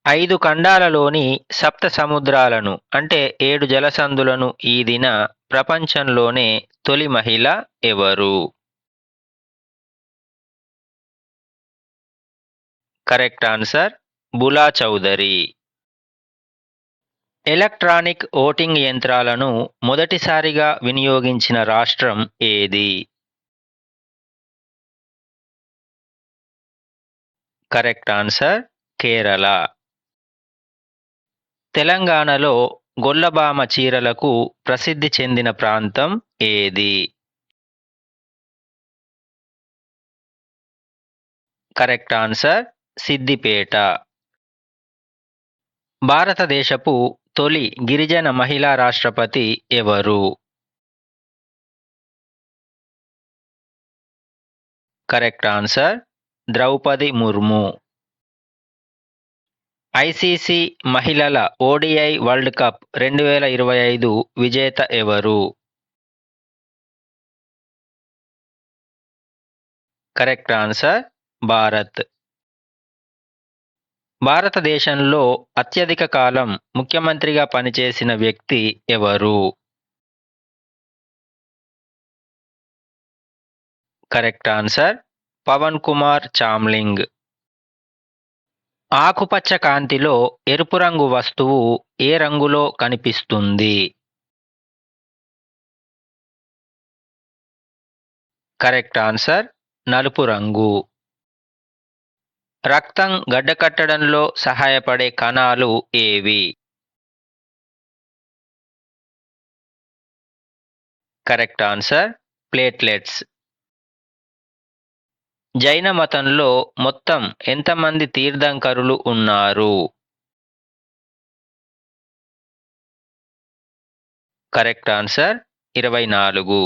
5 ఖండాలలోని సప్త సముద్రాలను అంటే 7 జలసంధులను ఈదిన ప్రపంచంలోనే తొలి మహిళ ఎవరు? Correct answer Bula Chaudhary. Electronic voting యంత్రాలను మొదటిసారిగా వినియోగించిన రాష్ట్రం ఏది? Correct answer Kerala. తెలంగాణలో గొల్లభామ చీరలకు ప్రసిద్ధి చెందిన ప్రాంతం ఏది? Correct answer Siddipet. భారతదేశపు తొలి గిరిజన మహిళా రాష్ట్రపతి ఎవరు? Correct answer Droupadi Murmu. ICC మహిళల ఓడిఐ వరల్డ్ కప్ 2025 విజేత ఎవరు? Correct answer Bharat. భారతదేశంలో అత్యధిక కాలం ముఖ్యమంత్రిగా పనిచేసిన వ్యక్తి ఎవరు? Correct answer Pawan Kumar Chamling. ఆకుపచ్చ కాంతిలో ఎరుపు రంగు వస్తువు ఏ రంగులో కనిపిస్తుంది? కరెక్ట్ ఆన్సర్ నలుపు రంగు. రక్తం గడ్డకట్టడంలో సహాయపడే కణాలు ఏవి? Correct answer platelets. జైన మతంలో మొత్తం ఎంతమంది తీర్థంకరులు ఉన్నారు? Correct answer 24.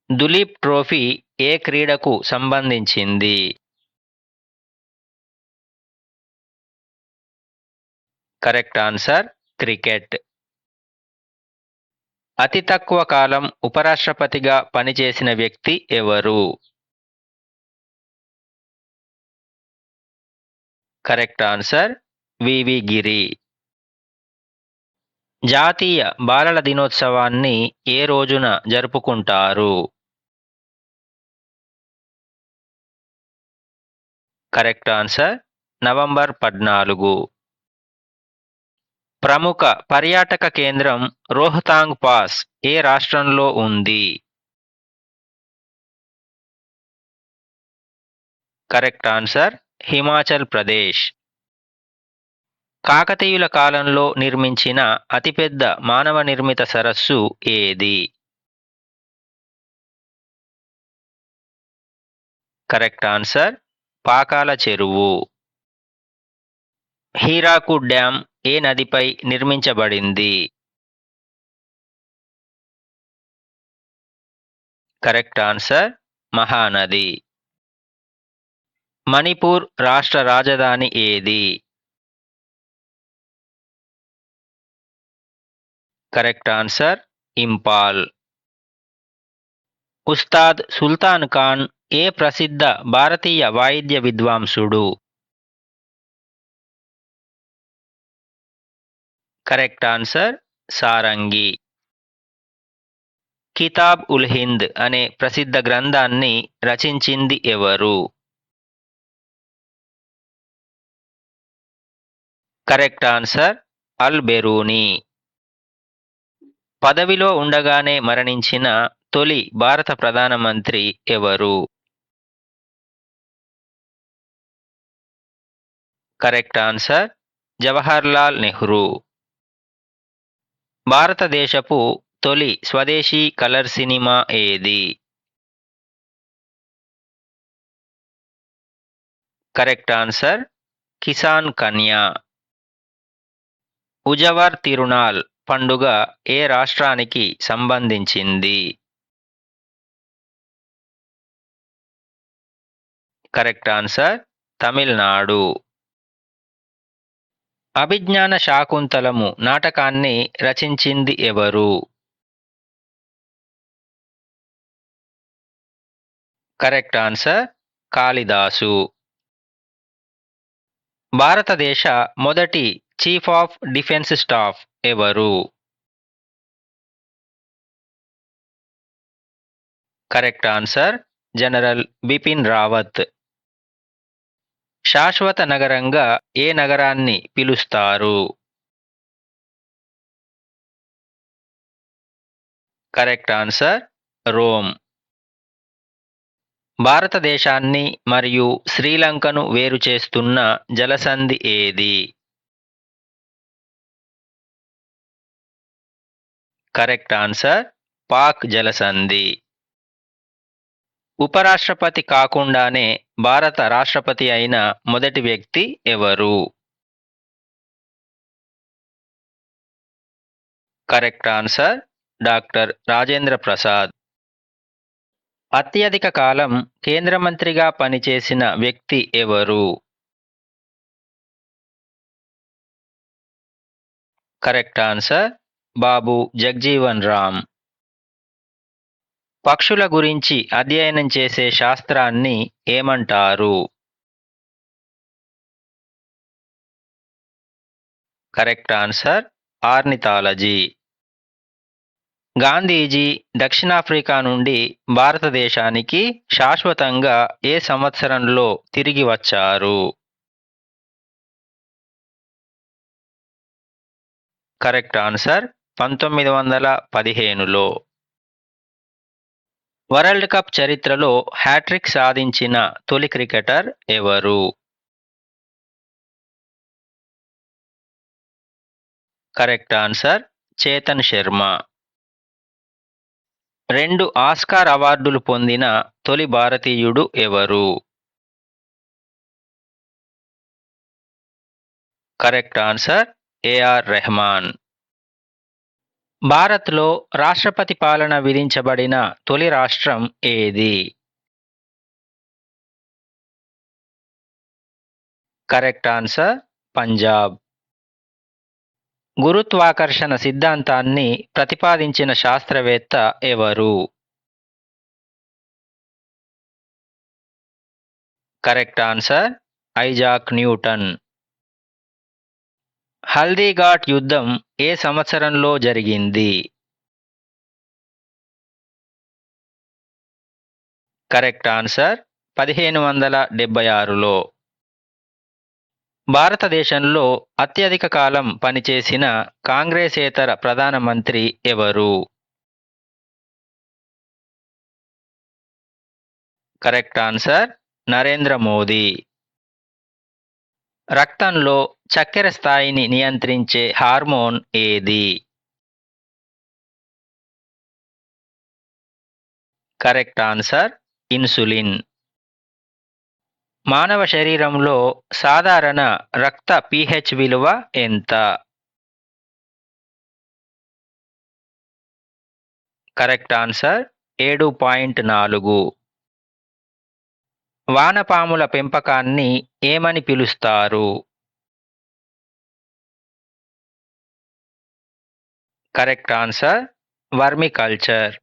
దులీప్ ట్రోఫీ ఏ క్రీడకు సంబంధించింది? Correct answer cricket. అతి తక్కువ కాలం ఉపరాష్ట్రపతిగా పనిచేసిన వ్యక్తి ఎవరు? కరెక్ట్ ఆన్సర్ వివి గిరి. జాతీయ బాలల దినోత్సవాన్ని ఏ రోజున జరుపుకుంటారు? Correct answer November 14. ప్రముఖ పర్యాటక కేంద్రం రోహతాంగ్ పాస్ ఏ రాష్ట్రంలో ఉంది? Correct answer Himachal Pradesh. కాకతీయుల కాలంలో నిర్మించిన అతిపెద్ద మానవ నిర్మిత సరస్సు ఏది? కరెక్ట్ ఆన్సర్ పాకాల చెరువు. హీరాకుడ్ డ్యాం ఏ నదిపై నిర్మించబడింది? Correct answer Mahanadi. మణిపూర్ రాష్ట్ర రాజధాని ఏది? Correct answer Imphal. ఉస్తాద్ సుల్తాన్ ఖాన్ ఏ ప్రసిద్ధ భారతీయ వాయిద్య విద్వాంసుడు? Correct answer sarangi. కితాబ్ ఉల్ హింద్ అనే ప్రసిద్ధ గ్రంథాన్ని రచించింది ఎవరు? Correct answer Al Biruni. పదవిలో ఉండగానే మరణించిన తొలి భారత ప్రధానమంత్రి ఎవరు? Correct answer Jawaharlal Nehru. భారతదేశపు తొలి స్వదేశీ కలర్ సినిమా ఏది? Correct answer Kisan Kanya. ఉజవర్ తిరునాల్ పండుగ ఏ రాష్ట్రానికి సంబంధించింది? Correct answer Tamil Nadu. అభిజ్ఞాన శాకుంతలము నాటకాన్ని రచించింది ఎవరు? Correct answer Kalidasa. భారతదేశ మొదటి చీఫ్ ఆఫ్ డిఫెన్స్ స్టాఫ్ ఎవరు? Correct answer general Bipin Rawat. శాశ్వత నగరంగా ఏ నగరాన్ని పిలుస్తారు? Correct answer Rome. భారతదేశాన్ని మరియు శ్రీలంకను వేరు చేస్తున్న జలసంధి ఏది? కరెక్ట్ ఆన్సర్ పాక్ జలసంధి. ఉపరాష్ట్రపతి కాకుండానే భారత రాష్ట్రపతి అయిన మొదటి వ్యక్తి ఎవరు? Correct answer doctor Rajendra Prasad. అత్యధిక కాలం కేంద్ర మంత్రిగా పనిచేసిన వ్యక్తి ఎవరు? Correct answer Babu Jagjivan Ram. పక్షుల గురించి అధ్యయనం చేసే శాస్త్రాన్ని ఏమంటారు? Correct answer ornithology. గాంధీజీ దక్షిణాఫ్రికా నుండి భారతదేశానికి శాశ్వతంగా ఏ సంవత్సరంలో తిరిగి వచ్చారు? కరెక్ట్ ఆన్సర్ 1915లో. వరల్డ్ కప్ చరిత్రలో హ్యాట్రిక్ సాధించిన తొలి క్రికెటర్ ఎవరు? Correct answer Chetan Sharma. 2 Oscar అవార్డులు పొందిన తొలి భారతీయుడు ఎవరు? Correct answer AR Rahman. భారత్లో రాష్ట్రపతి పాలన విధించబడిన తొలి రాష్ట్రం ఏది? Correct answer Punjab. గురుత్వాకర్షణ సిద్ధాంతాన్ని ప్రతిపాదించిన శాస్త్రవేత్త ఎవరు? Correct answer Isaac Newton. Haldighati యుద్ధం ఏ సంవత్సరంలో జరిగింది? కరెక్ట్ ఆన్సర్ 1576లో. భారతదేశంలో అత్యధిక కాలం పనిచేసిన కాంగ్రెసేతర ప్రధానమంత్రి ఎవరు? Correct answer Narendra Modi. రక్తంలో చక్కెర స్థాయిని నియంత్రించే హార్మోన్ ఏది? Correct answer insulin. మానవ శరీరంలో సాధారణ రక్త pH విలువ ఎంత? Correct answer 7.4. వానపాముల పెంపకాన్ని ఏమని పిలుస్తారు? Correct answer vermiculture.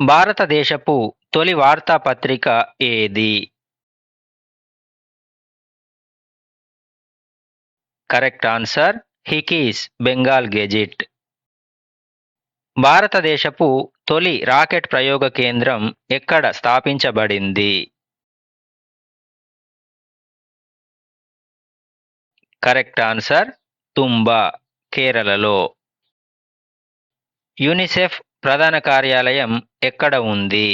భారతదేశపు తొలి వార్తాపత్రిక ఏది? Correct answer Hicky's Bengal gazette. భారతదేశపు తొలి రాకెట్ ప్రయోగ కేంద్రం ఎక్కడ స్థాపించబడింది? కరెక్ట్ ఆన్సర్ తుంబా, కేరళలో. యునిసెఫ్ ప్రధాన కార్యాలయం ఎక్కడ ఉంది?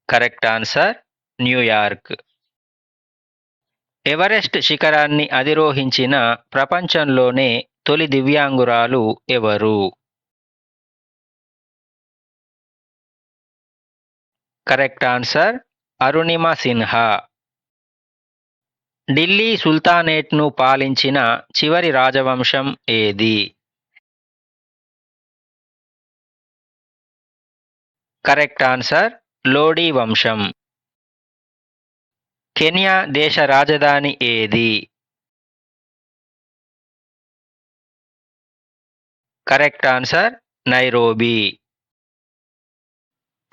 Correct answer New York. ఎవరెస్ట్ శిఖరాన్ని అధిరోహించిన ప్రపంచంలోనే తొలి దివ్యాంగురాలు ఎవరు? Correct answer Arunima Sinha. ఢిల్లీ సుల్తానేట్ను పాలించిన చివరి రాజవంశం ఏది? కరెక్ట్ ఆన్సర్ లోడీ వంశం. కెన్యా దేశ రాజధాని ఏది? Correct answer Nairobi.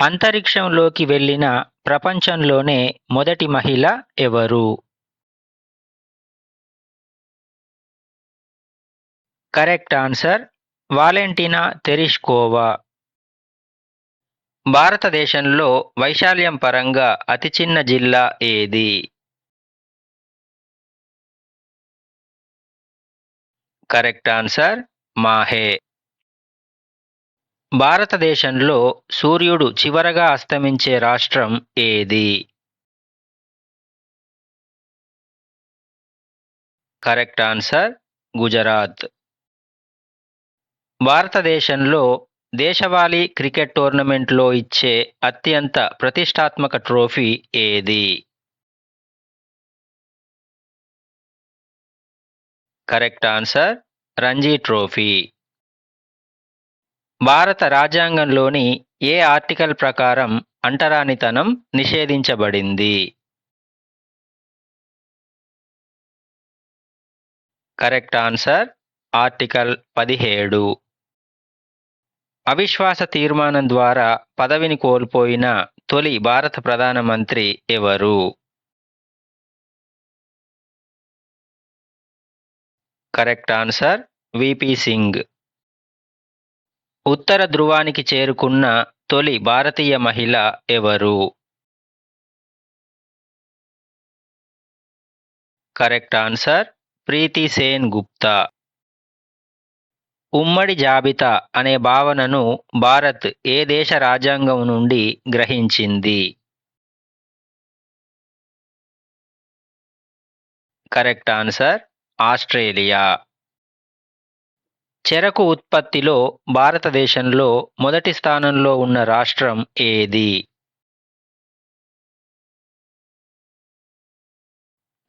అంతరిక్షంలోకి వెళ్ళిన ప్రపంచంలోనే మొదటి మహిళ ఎవరు? Correct answer Valentina Tereshkova. భారతదేశంలో వైశాల్యం పరంగా అతి చిన్న జిల్లా ఏది? Correct answer Mahe. భారతదేశంలో సూర్యుడు చివరగా అస్తమించే రాష్ట్రం ఏది? Correct answer Gujarat. భారతదేశంలో దేశవాళీ క్రికెట్ టోర్నమెంట్లో ఇచ్చే అత్యంత ప్రతిష్టాత్మక ట్రోఫీ ఏది? Correct answer Ranji trophy. భారత రాజ్యాంగంలోని ఏ ఆర్టికల్ ప్రకారం అంటరానితనం నిషేధించబడింది? Correct answer article 17. అవిశ్వాస తీర్మానం ద్వారా పదవిని కోల్పోయిన తొలి భారత ప్రధానమంత్రి ఎవరు? Correct answer VP Singh. ఉత్తర ధ్రువానికి చేరుకున్న తొలి భారతీయ మహిళ ఎవరు? Correct answer Preeti Sen Gupta. ఉమ్మడి జాబితా అనే భావనను భారత్ ఏ దేశ రాజ్యాంగం నుండి గ్రహించింది? Correct answer Australia. చెరకు ఉత్పత్తిలో భారతదేశంలో మొదటి స్థానంలో ఉన్న రాష్ట్రం ఏది?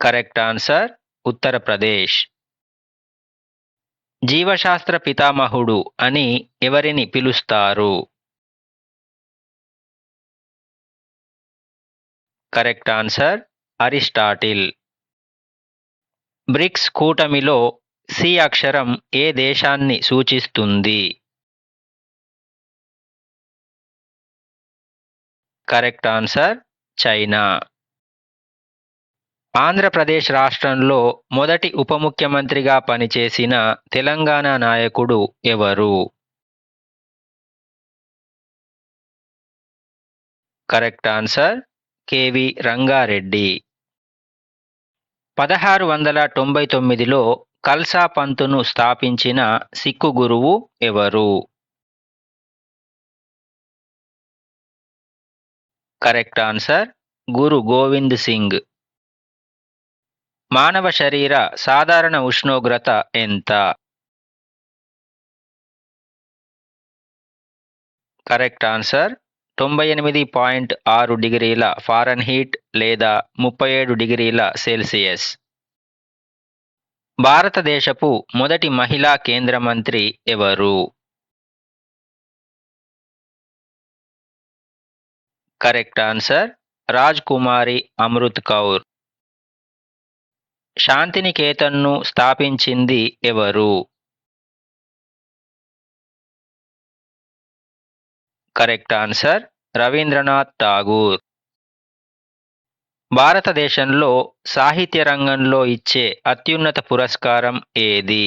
Correct answer Uttar Pradesh. జీవశాస్త్ర పితామహుడు అని ఎవరిని పిలుస్తారు? Correct answer Aristotle. బ్రిక్స్ కూటమిలో సి అక్షరం ఏ దేశాన్ని సూచిస్తుంది? Correct answer China. ఆంధ్రప్రదేశ్ రాష్ట్రంలో మొదటి ఉప ముఖ్యమంత్రిగా పనిచేసిన తెలంగాణ నాయకుడు ఎవరు? Correct answer KV Ranga Reddy. 1699లో కల్సా పంతును స్థాపించిన సిక్కు గురువు ఎవరు? Correct answer Guru Gobind Singh. మానవ శరీర సాధారణ ఉష్ణోగ్రత ఎంత? కరెక్ట్ ఆన్సర్ 98.6 డిగ్రీల ఫారెన్హీట్ లేదా 37 డిగ్రీల సెల్సియస్. భారతదేశపు మొదటి మహిళా కేంద్ర మంత్రి ఎవరు? Correct answer Raj Kumari Amrit Kaur. శాంతినికేతన్ను స్థాపించింది ఎవరు? Correct answer Rabindranath Tagore. భారతదేశంలో సాహిత్య రంగంలో ఇచ్చే అత్యున్నత పురస్కారం ఏది?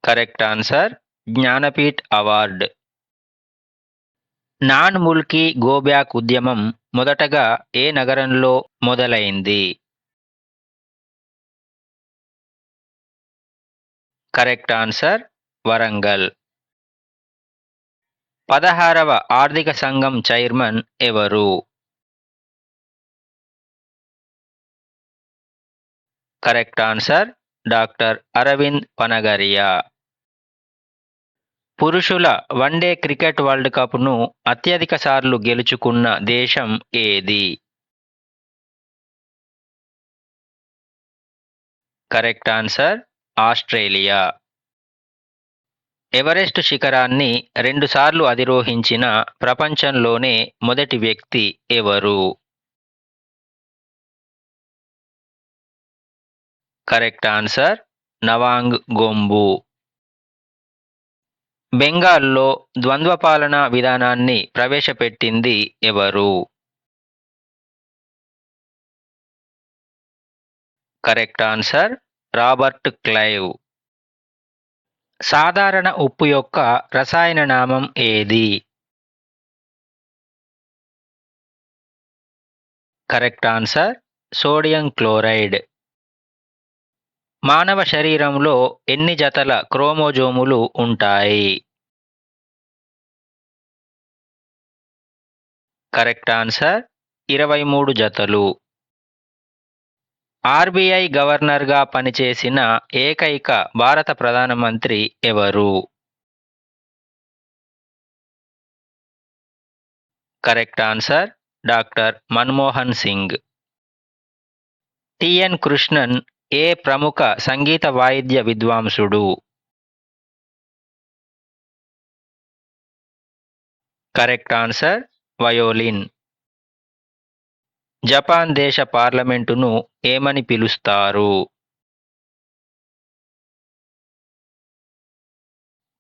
Correct answer Jnanpith award. Non Mulki go back ఉద్యమం మొదటగా ఏ నగరంలో మొదలైంది? Correct answer Warangal. 16వ ఆర్థిక సంఘం చైర్మన్ ఎవరు? Correct answer doctor Arvind Panagariya. పురుషుల వన్డే క్రికెట్ వరల్డ్ కప్‌ను అత్యధిక సార్లు గెలుచుకున్న దేశం ఏది? Correct answer Australia. ఎవరెస్ట్ శిఖరాన్ని 2 సార్లు అధిరోహించిన ప్రపంచంలోనే మొదటి వ్యక్తి ఎవరు? Correct answer Nawang Gombu. బెంగాల్లో ద్వంద్వ పాలనా విధానాన్ని ప్రవేశపెట్టింది ఎవరు? Correct answer Robert Clive. సాధారణ ఉప్పు యొక్క రసాయన నామం ఏది? Correct answer sodium chloride. మానవ శరీరంలో ఎన్ని జతల క్రోమోజోములు ఉంటాయి? కరెక్ట్ ఆన్సర్ 23 జతలు. ఆర్బీఐ గవర్నర్గా పనిచేసిన ఏకైక భారత ప్రధానమంత్రి ఎవరు? Correct answer doctor Manmohan Singh. TN Krishnan ఏ ప్రముఖ సంగీత వాయిద్య విద్వాంసుడు? Correct answer violin. జపాన్ దేశ పార్లమెంటును ఏమని పిలుస్తారు?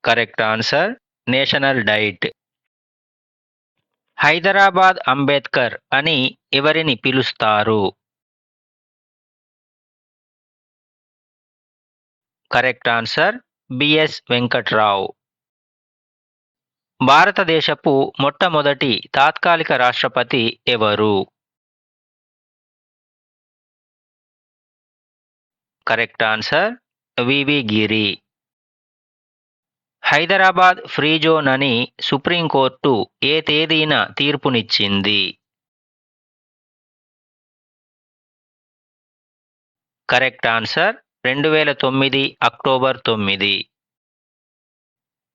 Correct answer national diet. Hyderabad Ambedkar అని ఎవరిని పిలుస్తారు? Correct answer BS Venkatrao. భారతదేశపు మొట్టమొదటి తాత్కాలిక రాష్ట్రపతి ఎవరు? Correct answer VV Giri. Hyderabad free zone అని సుప్రీంకోర్టు ఏ తేదీన తీర్పునిచ్చింది? Correct answer 2009 October 9.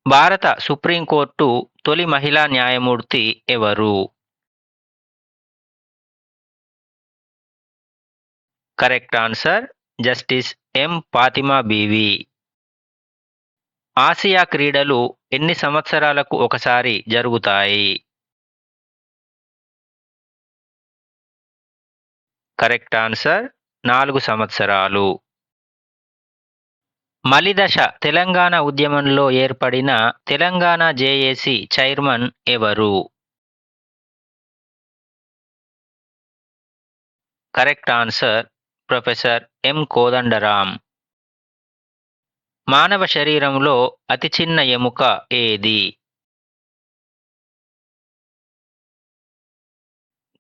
భారత సుప్రీంకోర్టు తొలి మహిళా న్యాయమూర్తి ఎవరు? Correct answer justice M Fathima Beevi. Asia క్రీడలు ఎన్ని సంవత్సరాలకు ఒకసారి జరుగుతాయి? కరెక్ట్ ఆన్సర్ 4 సంవత్సరాలు. మలిదశ తెలంగాణ ఉద్యమంలో ఏర్పడిన తెలంగాణ జేఏసీ చైర్మన్ ఎవరు? కరెక్ట్ ఆన్సర్ ప్రొఫెసర్ ఎం కోదండరాం. మానవ శరీరంలో అతి చిన్న ఎముక ఏది?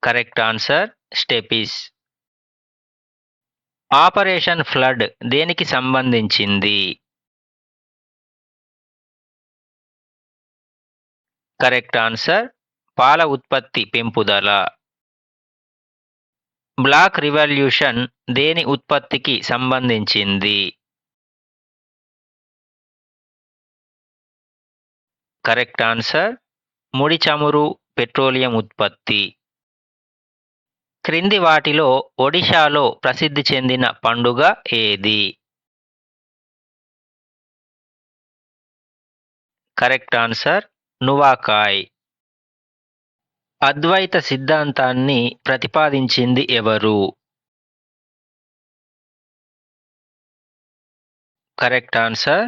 Correct answer stapes. Operation flood దేనికి సంబంధించింది? కరెక్ట్ ఆన్సర్ పాల ఉత్పత్తి పెంపుదల. బ్లాక్ రివల్యూషన్ దేని ఉత్పత్తికి సంబంధించింది? కరెక్ట్ ఆన్సర్ ముడి చమురు పెట్రోలియం ఉత్పత్తి. క్రింది వాటిలో ఒడిషాలో ప్రసిద్ధి చెందిన పండుగ ఏది? Correct answer నువాఖాయ్. అద్వైత సిద్ధాంతాన్ని ప్రతిపాదించింది ఎవరు? కరెక్ట్ ఆన్సర్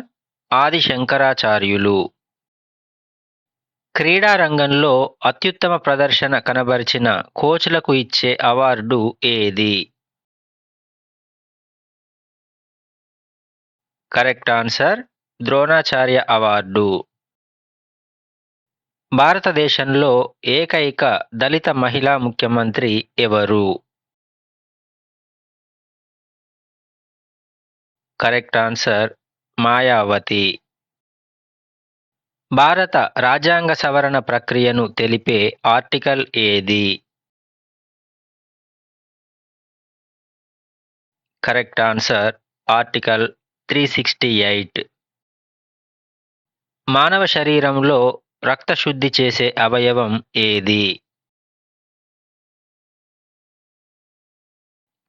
ఆది శంకరాచార్యులు. క్రీడా రంగంలో అత్యుత్తమ ప్రదర్శన కనబరిచిన కోచ్‌లకు ఇచ్చే అవార్డు ఏది? Correct answer Dronacharya award. భారతదేశంలో ఏకైక దళిత మహిళా ముఖ్యమంత్రి ఎవరు? Correct answer Mayawati. భారత రాజ్యాంగ సవరణ ప్రక్రియను తెలిపే ఆర్టికల్ ఏది? Correct answer article 368. మానవ శరీరంలో రక్త శుద్ధి చేసే అవయవం ఏది?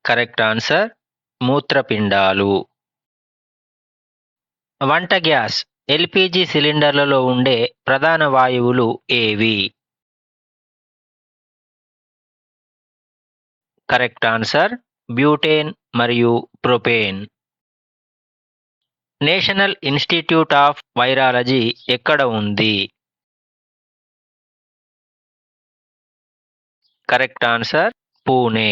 కరెక్ట్ ఆన్సర్ మూత్రపిండాలు. వంట గ్యాస్ ఎల్‌పీజీ సిలిండర్లలో ఉండే ప్రధాన వాయువులు ఏవి? కరెక్ట్ ఆన్సర్ బ్యూటేన్ మరియు propane. National institute of virology ఎక్కడ ఉంది? Correct answer Pune.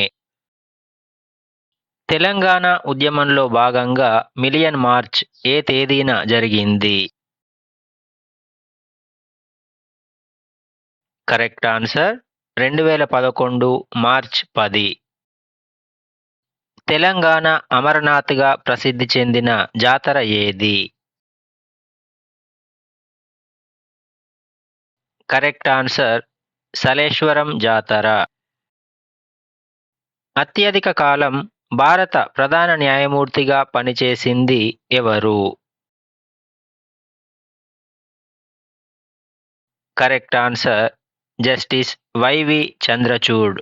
తెలంగాణ ఉద్యమంలో భాగంగా మిలియన్ మార్చ్ ఏ తేదీన జరిగింది? Correct answer 2011 March 10. తెలంగాణ అమరనాథ్‌గా ప్రసిద్ధి చెందిన జాతర ఏది? కరెక్ట్ ఆన్సర్ సలేశ్వరం జాతర. అత్యధిక కాలం భారత ప్రధాన న్యాయమూర్తిగా పనిచేసింది ఎవరు? Correct answer justice YV Chandrachud.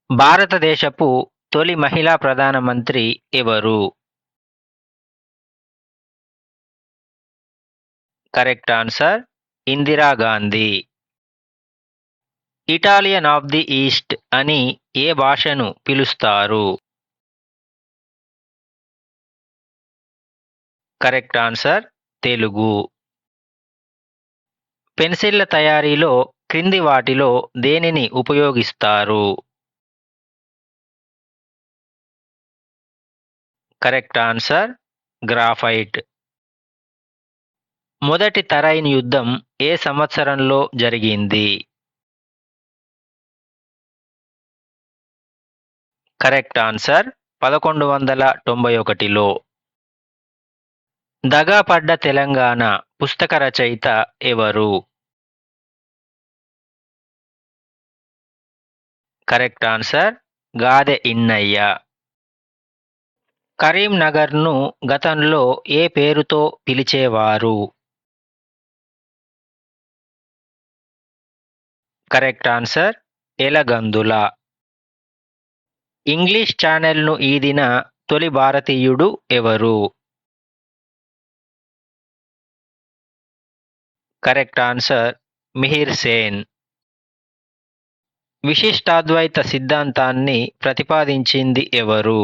భారతదేశపు తొలి మహిళా ప్రధానమంత్రి ఎవరు? Correct answer Indira Gandhi. Italian of the east అని ఏ భాషను పిలుస్తారు? Correct answer Telugu. పెన్సిళ్ల తయారీలో క్రింది వాటిలో దేనిని ఉపయోగిస్తారు? Correct answer graphite. మొదటి తరైన్ యుద్ధం ఏ సంవత్సరంలో జరిగింది? కరెక్ట్ ఆన్సర్ 1191లో. దగాపడ్డ తెలంగాణ పుస్తక రచయిత ఎవరు? Correct answer Gade Innaiah. కరీంనగర్‌ను గతంలో ఏ పేరుతో పిలిచేవారు? Correct answer Elagandula. ఇంగ్లీష్ ఛానెల్‌ను ఈదిన తొలి భారతీయుడు ఎవరు? Correct answer Mihir Sen. విశిష్టాద్వైత సిద్ధాంతాన్ని ప్రతిపాదించింది ఎవరు?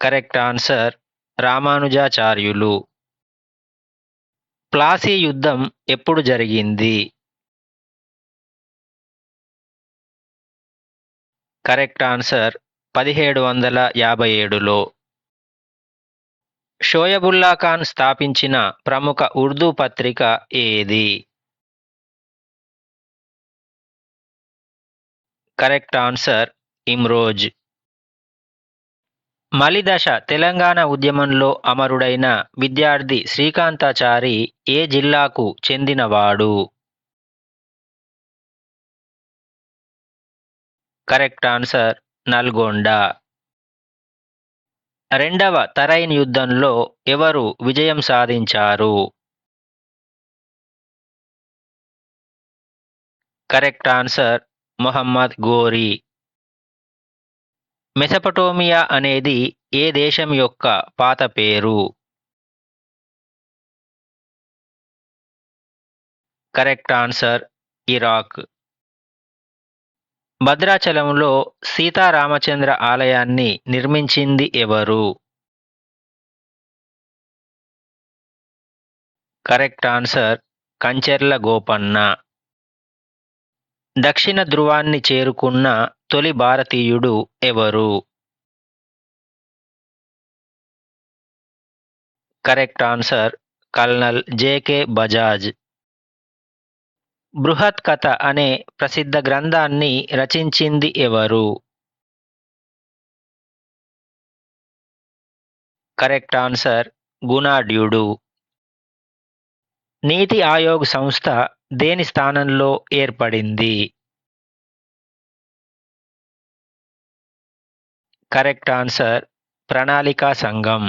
కరెక్ట్ ఆన్సర్ రామానుజాచార్యులు. ప్లాసీ యుద్ధం ఎప్పుడు జరిగింది? కరెక్ట్ ఆన్సర్ 1757లో. షోయబుల్లా ఖాన్ స్థాపించిన ప్రముఖ ఉర్దూ పత్రిక ఏది? Correct answer Imroz. మలిదశ తెలంగాణ ఉద్యమంలో అమరుడైన విద్యార్థి శ్రీకాంతాచారి ఏ జిల్లాకు చెందినవాడు? Correct answer Nalgonda. రెండవ తరైన్ యుద్ధంలో ఎవరు విజయం సాధించారు? Correct answer Mohammad Ghori. Mesopotamia అనేది ఏ దేశం యొక్క పాత పేరు? Correct answer Iraq. భద్రాచలంలో సీతారామచంద్ర ఆలయాన్ని నిర్మించింది ఎవరు? Correct answer Kancherla Gopanna. దక్షిణ ధృవాన్ని చేరుకున్న తొలి భారతీయుడు ఎవరు? Correct answer colonel JK Bajaj. బృహత్ కథ అనే ప్రసిద్ధ గ్రంథాన్ని రచించింది ఎవరు? కరెక్ట్ ఆన్సర్ గుణాఢ్యుడు. నీతి ఆయోగ్ సంస్థ దేని స్థానంలో ఏర్పడింది? కరెక్ట్ ఆన్సర్ ప్రణాళికా సంఘం.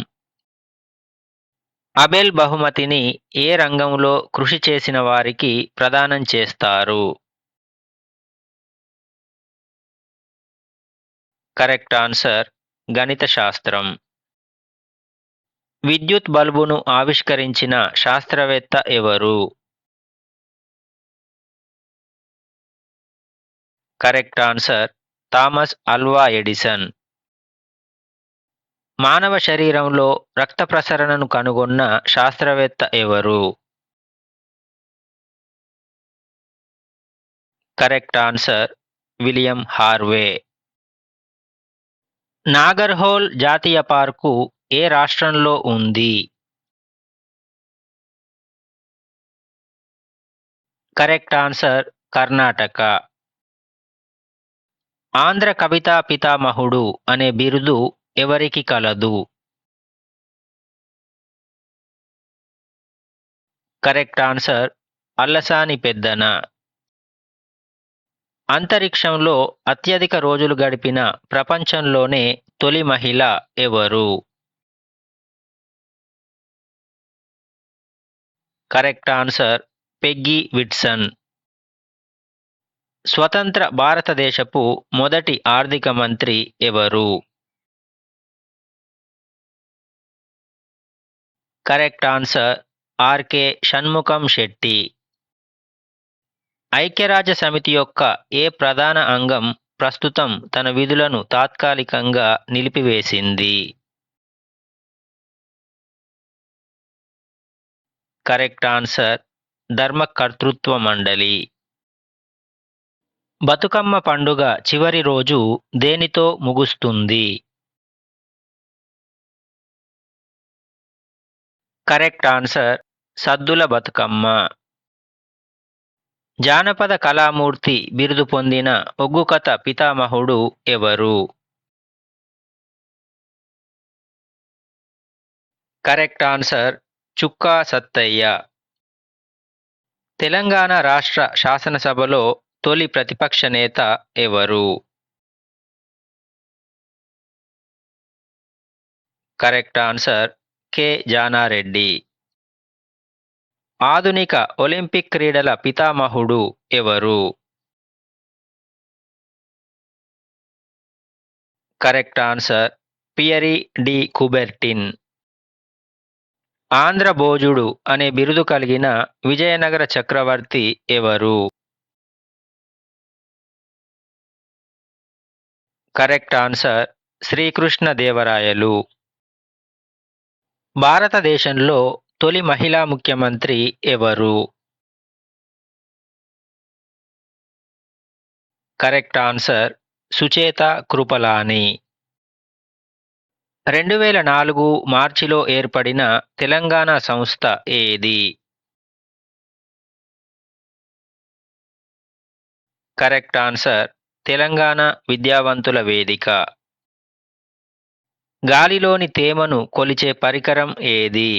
అబెల్ బహుమతిని ఏ రంగంలో కృషి చేసిన వారికి ప్రదానం చేస్తారు? కరెక్ట్ ఆన్సర్ గణిత శాస్త్రం. విద్యుత్ బల్బును ఆవిష్కరించిన శాస్త్రవేత్త ఎవరు? Correct answer Thomas Alva Edison. మానవ శరీరంలో రక్త ప్రసరణను కనుగొన్న శాస్త్రవేత్త ఎవరు? Correct answer William Harvey. Nagarhole జాతీయ పార్కు ఏ రాష్ట్రంలో ఉంది? Correct answer Karnataka. ఆంధ్ర కవితా పితామహుడు అనే బిరుదు ఎవరికి కలదు? Correct answer Allasani Peddana. అంతరిక్షంలో అత్యధిక రోజులు గడిపిన ప్రపంచంలోనే తొలి మహిళ ఎవరు? Correct answer Peggy Whitson. స్వతంత్ర భారతదేశపు మొదటి ఆర్థిక మంత్రి ఎవరు? Correct answer RK Shanmukham Chetty. ఐక్యరాజ్య సమితి యొక్క ఏ ప్రధాన అంగం ప్రస్తుతం తన విధులను తాత్కాలికంగా నిలిపివేసింది? కరెక్ట్ ఆన్సర్ ధర్మకర్తృత్వ మండలి. బతుకమ్మ పండుగ చివరి రోజు దేనితో ముగుస్తుంది? Correct answer Saddula Bathukamma. జానపద కళామూర్తి బిరుదు పొందిన ఒగ్గు కథ పితామహుడు ఎవరు? Correct answer Chukka Sattaiah. తెలంగాణ రాష్ట్ర శాసనసభలో తొలి ప్రతిపక్ష నేత ఎవరు? Correct answer K Jana Reddy. ఆధునిక ఒలింపిక్ క్రీడల పితామహుడు ఎవరు? Correct answer Pierre de Coubertin. Andhra భోజుడు అనే బిరుదు కలిగిన విజయనగర చక్రవర్తి ఎవరు? కరెక్ట్ ఆన్సర్ శ్రీకృష్ణదేవరాయలు. భారతదేశంలో తొలి మహిళా ముఖ్యమంత్రి ఎవరు? Correct answer Sucheta Kripalani. 2004 మార్చిలో ఏర్పడిన తెలంగాణ సంస్థ ఏది? కరెక్ట్ ఆన్సర్ తెలంగాణ విద్యావంతుల వేదిక. గాలిలోని తేమను కొలిచే పరికరం ఏది?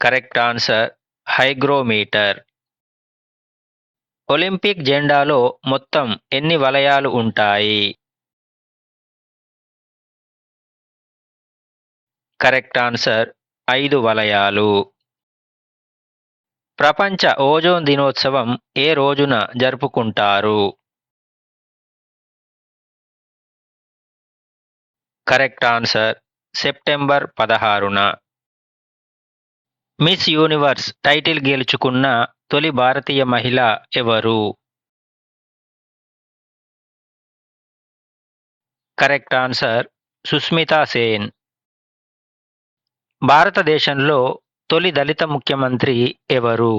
Correct answer hygrometer. ఒలింపిక్ జెండాలో మొత్తం ఎన్ని వలయాలు ఉంటాయి? కరెక్ట్ ఆన్సర్ 5 వలయాలు. ప్రపంచ ఓజోన్ దినోత్సవం ఏ రోజున జరుపుకుంటారు? కరెక్ట్ ఆన్సర్ సెప్టెంబర్ 16న. మిస్ యూనివర్స్ టైటిల్ గెలుచుకున్న తొలి భారతీయ మహిళ ఎవరు? Correct answer Sushmita Sen. భారతదేశంలో తొలి దళిత ముఖ్యమంత్రి ఎవరు?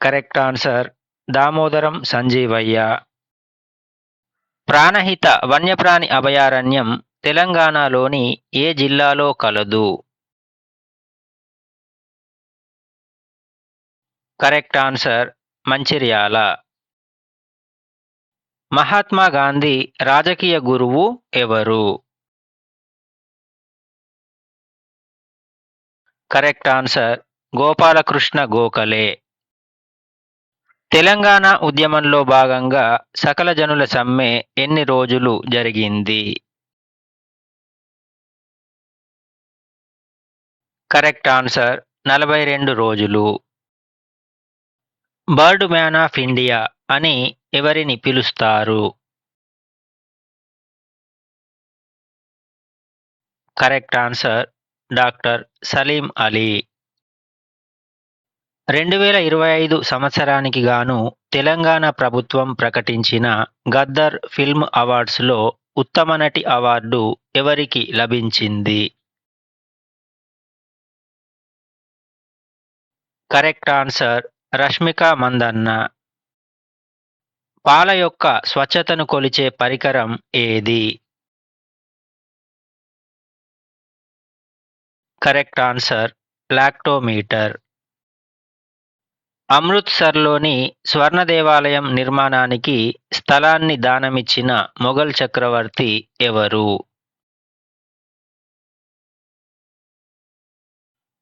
Correct answer Damodaram Sanjivayya. ప్రాణహిత వన్యప్రాణి అభయారణ్యం తెలంగాణలోని ఏ జిల్లాలో కలదు? Correct answer Mancherial. మహాత్మా గాంధీ రాజకీయ గురువు ఎవరు? Correct answer Gopal Krishna Gokhale. తెలంగాణ ఉద్యమంలో భాగంగా సకల జనుల సమ్మె ఎన్ని రోజులు జరిగింది? కరెక్ట్ ఆన్సర్ 42 రోజులు. బర్డ్ మ్యాన్ ఆఫ్ ఇండియా అని ఎవరిని పిలుస్తారు? Correct answer doctor Salim Ali. 2025 సంవత్సరానికి గాను తెలంగాణ ప్రభుత్వం ప్రకటించిన గద్దర్ ఫిల్మ్ అవార్డ్స్లో ఉత్తమ నటి అవార్డు ఎవరికి లభించింది? Correct answer Rashmika Mandanna. పాల యొక్క స్వచ్ఛతను కొలిచే పరికరం ఏది? Correct answer lactometer. అమృత్సర్లోని స్వర్ణ దేవాలయం నిర్మాణానికి స్థలాన్ని దానమిచ్చిన మొఘల్ చక్రవర్తి ఎవరు?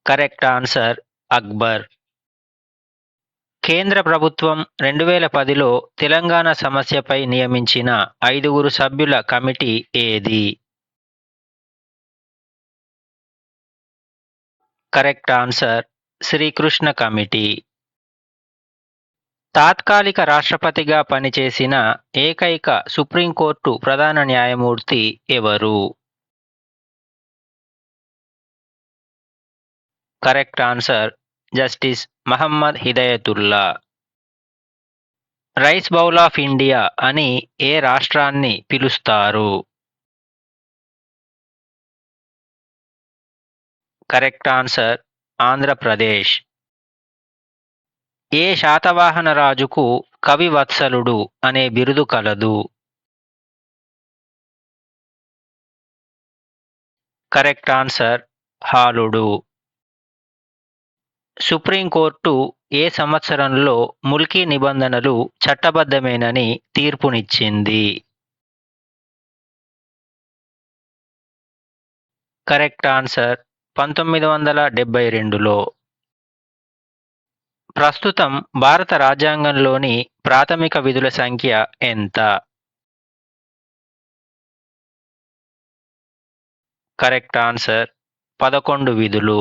Correct answer Akbar. కేంద్ర ప్రభుత్వం 2010లో తెలంగాణ సమస్యపై నియమించిన 5 సభ్యుల కమిటీ ఏది? Correct answer Srikrishna committee. తాత్కాలిక రాష్ట్రపతిగా పనిచేసిన ఏకైక సుప్రీంకోర్టు ప్రధాన న్యాయమూర్తి ఎవరు? Correct answer justice Mohammad Hidayatullah. Rice bowl of India అని ఏ రాష్ట్రాన్ని పిలుస్తారు? Correct answer Andhra Pradesh. ఏ శాతవాహన రాజుకు కవివత్సలుడు అనే బిరుదు కలదు? కరెక్ట్ ఆన్సర్ హాలుడు. సుప్రీంకోర్టు ఏ సంవత్సరంలో ముల్కీ నిబంధనలు చట్టబద్ధమేనని తీర్పునిచ్చింది? Correct answer 1972లో. ప్రస్తుతం భారత రాజ్యాంగంలోని ప్రాథమిక విధుల సంఖ్య ఎంత? కరెక్ట్ ఆన్సర్ 11 విధులు.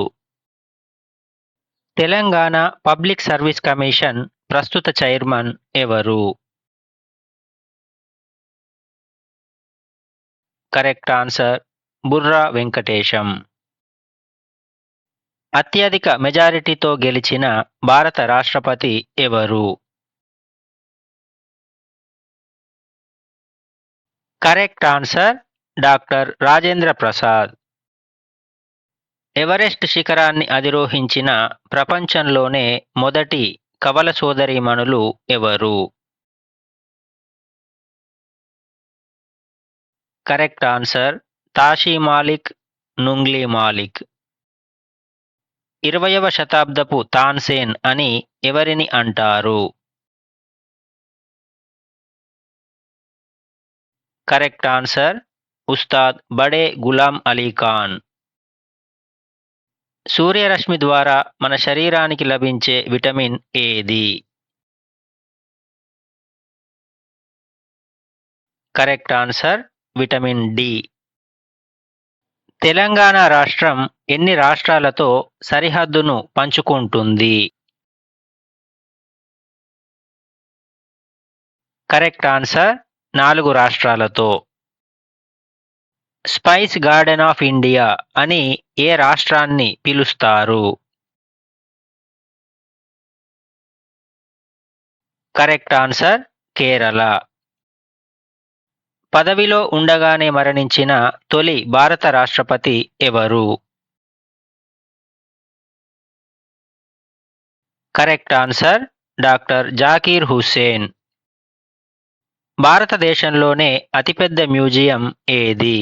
తెలంగాణ పబ్లిక్ సర్వీస్ కమిషన్ ప్రస్తుత చైర్మన్ ఎవరు? Correct answer Burra Venkatesham. అత్యధిక మెజారిటీతో గెలిచిన భారత రాష్ట్రపతి ఎవరు? Correct answer doctor Rajendra Prasad. Everest శిఖరాన్ని అధిరోహించిన ప్రపంచంలోనే మొదటి కవల సోదరీమణులు ఎవరు? Correct answer Tashi Malik, Nungshi Malik. 20వ శతాబ్దపు తాన్సేన్ అని ఎవరిని అంటారు? కరెక్ట్ ఆన్సర్ ఉస్తాద్ బడే గులాం అలీ ఖాన్. సూర్యరశ్మి ద్వారా మన శరీరానికి లభించే విటమిన్ ఏది? Correct answer vitamin D. Telangana రాష్ట్రం ఎన్ని రాష్ట్రాలతో సరిహద్దును పంచుకుంటుంది? కరెక్ట్ ఆన్సర్ 4 రాష్ట్రాలతో. స్పైస్ గార్డెన్ ఆఫ్ ఇండియా అని ఏ రాష్ట్రాన్ని పిలుస్తారు? Correct answer Kerala. పదవిలో ఉండగానే మరణించిన తొలి భారత రాష్ట్రపతి ఎవరు? Correct answer doctor Zakir Hussain. భారతదేశంలోనే అతిపెద్ద మ్యూజియం ఏది?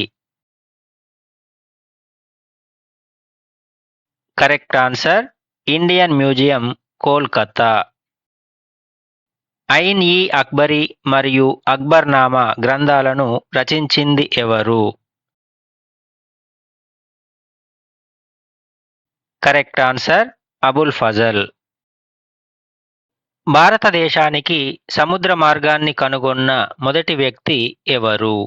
Correct answer Indian museum, Kolkata. Ain i Akbari మరియు అక్బర్నామా గ్రంథాలను రచించింది ఎవరు? Correct answer Abul Fazl. భారతదేశానికి సముద్ర మార్గాన్ని కనుగొన్న మొదటి వ్యక్తి ఎవరు?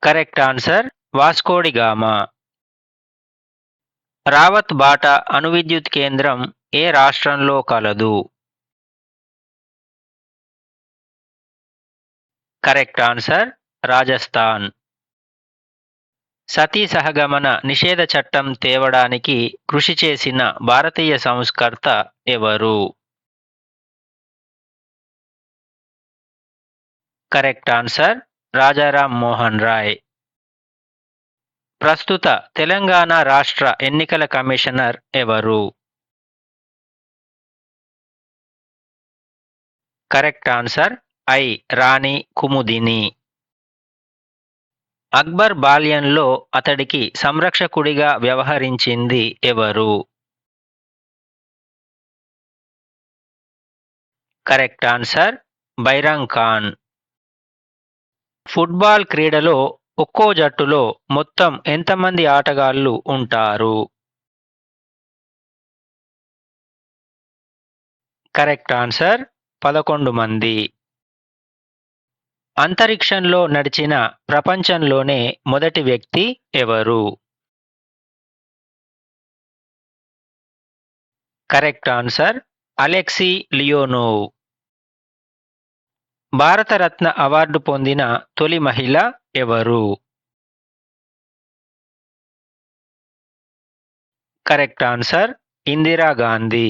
Correct answer Vasco da Gama. Rawat Bhata అణువిద్యుత్ కేంద్రం ఏ రాష్ట్రంలో కలదు? Correct answer Rajasthan. సతీ సహగమన నిషేధ చట్టం తేవడానికి కృషి చేసిన భారతీయ సంస్కర్త ఎవరు? Correct answer Rajaram Mohan Roy. ప్రస్తుత తెలంగాణ రాష్ట్ర ఎన్నికల కమిషనర్ ఎవరు? కరెక్ట్ ఆన్సర్ ఐ రాణి కుముదిని. అక్బర్ బాల్యంలో అతడికి సంరక్షకుడిగా వ్యవహరించింది ఎవరు? Correct answer Bairam Khan. Football క్రీడలో ఒక్కో జట్టులో మొత్తం ఎంతమంది ఆటగాళ్లు ఉంటారు? కరెక్ట్ ఆన్సర్ 11 మంది. అంతరిక్షంలో నడిచిన ప్రపంచంలోనే మొదటి వ్యక్తి ఎవరు? Correct answer Alexei Leonov. Bharat Ratna award పొందిన తొలి మహిళ ఎవరు? Correct answer Indira Gandhi.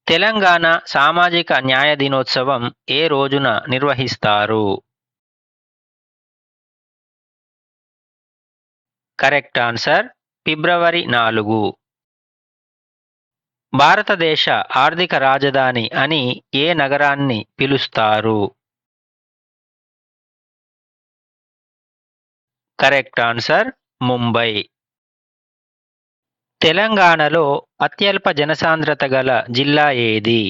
తెలంగాణ సామాజిక న్యాయ దినోత్సవం ఏ రోజున నిర్వహిస్తారు? కరెక్ట్ ఆన్సర్ ఫిబ్రవరి 4. భారతదేశ ఆర్థిక రాజధాని అని ఏ నగరాన్ని పిలుస్తారు? Correct answer Mumbai. తెలంగాణలో అత్యల్ప జనసాంద్రత గల జిల్లా ఏది?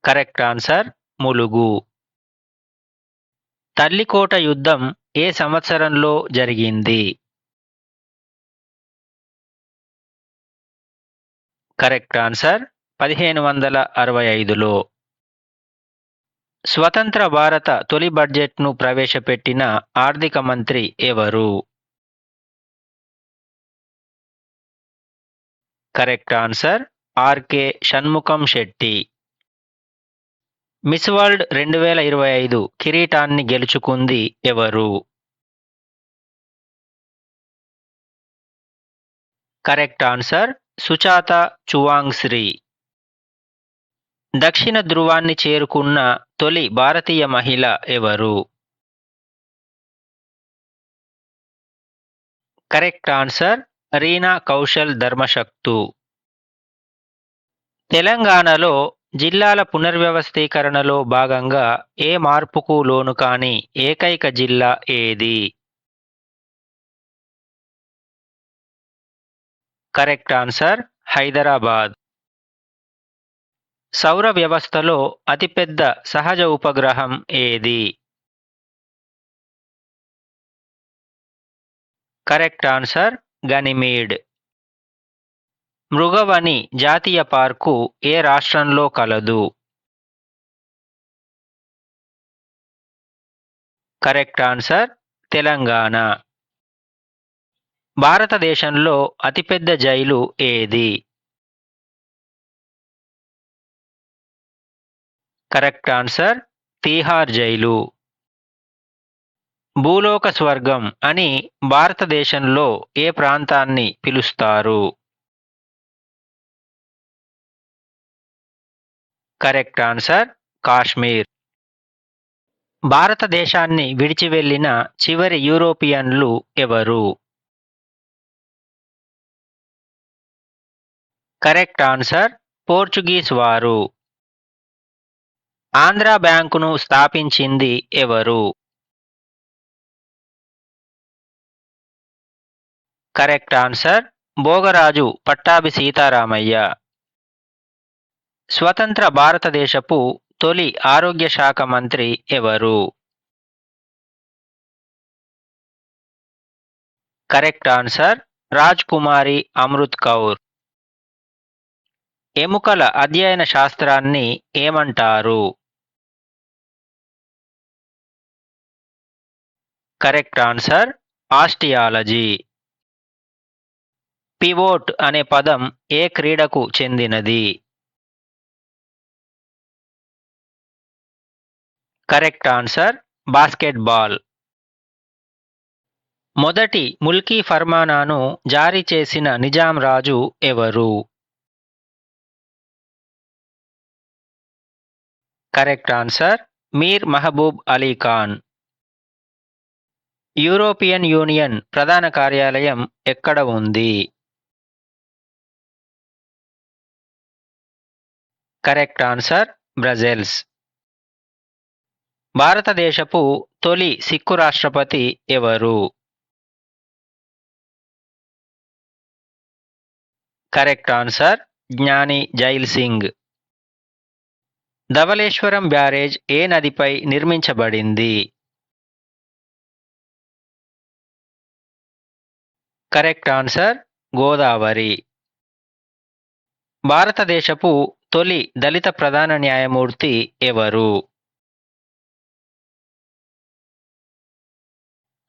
Correct answer Mulugu. తల్లికోట యుద్ధం ఏ సంవత్సరంలో జరిగింది? కరెక్ట్ ఆన్సర్ 1565లో. స్వతంత్ర భారత తొలి బడ్జెట్ను ప్రవేశపెట్టిన ఆర్థిక మంత్రి ఎవరు? Correct answer RK Shanmukham Chetty. Miss world 2025 కిరీటాన్ని గెలుచుకుంది ఎవరు? Correct answer Suchata Chuangsri. దక్షిణ ధృవాన్ని చేరుకున్న తొలి భారతీయ మహిళ ఎవరు? Correct answer Reena Kaushal Dharmshaktu. తెలంగాణలో జిల్లాల పునర్వ్యవస్థీకరణలో భాగంగా ఏ మార్పుకు లోను కాని ఏకైక జిల్లా ఏది? Correct answer Hyderabad. సౌర వ్యవస్థలో అతిపెద్ద సహజ ఉపగ్రహం ఏది? Correct answer Ganymede. మృగవని జాతీయ పార్కు ఏ రాష్ట్రంలో కలదు? Correct answer Telangana. భారతదేశంలో అతిపెద్ద జైలు ఏది? Correct answer Tihar jail. భూలోక స్వర్గం అని భారతదేశంలో ఏ ప్రాంతాన్ని పిలుస్తారు? Correct answer Kashmir. భారతదేశాన్ని విడిచి వెళ్ళిన చివరి యూరోపియన్లు ఎవరు? కరెక్ట్ ఆన్సర్ పోర్చుగీస్ వారు. ఆంధ్రా బ్యాంకును స్థాపించింది ఎవరు? Correct answer Bhogaraju Pattabhi Sitaramayya. స్వతంత్ర భారతదేశపు తొలి ఆరోగ్య శాఖ మంత్రి ఎవరు? Correct answer Raj Kumari Amrit Kaur. ఎముకల అధ్యయన శాస్త్రాన్ని ఏమంటారు? Correct answer osteology. పివోట్ అనే పదం ఏ క్రీడకు చెందినది? Correct answer basketball. మొదటి ముల్కీ ఫర్మానాను జారీ చేసిన నిజాం రాజు ఎవరు? Correct answer Mir Mahbub Ali Khan. European union ప్రధాన కార్యాలయం ఎక్కడ ఉంది? Correct answer Brussels. భారతదేశపు తొలి సిక్కు రాష్ట్రపతి ఎవరు? కరెక్ట్ ఆన్సర్ జ్ఞాని జైల్ సింగ్. ధవళేశ్వరం బ్యారేజ్ ఏ నదిపై నిర్మించబడింది? Correct answer Godavari. భారతదేశపు తొలి దళిత ప్రధాన న్యాయమూర్తి ఎవరు?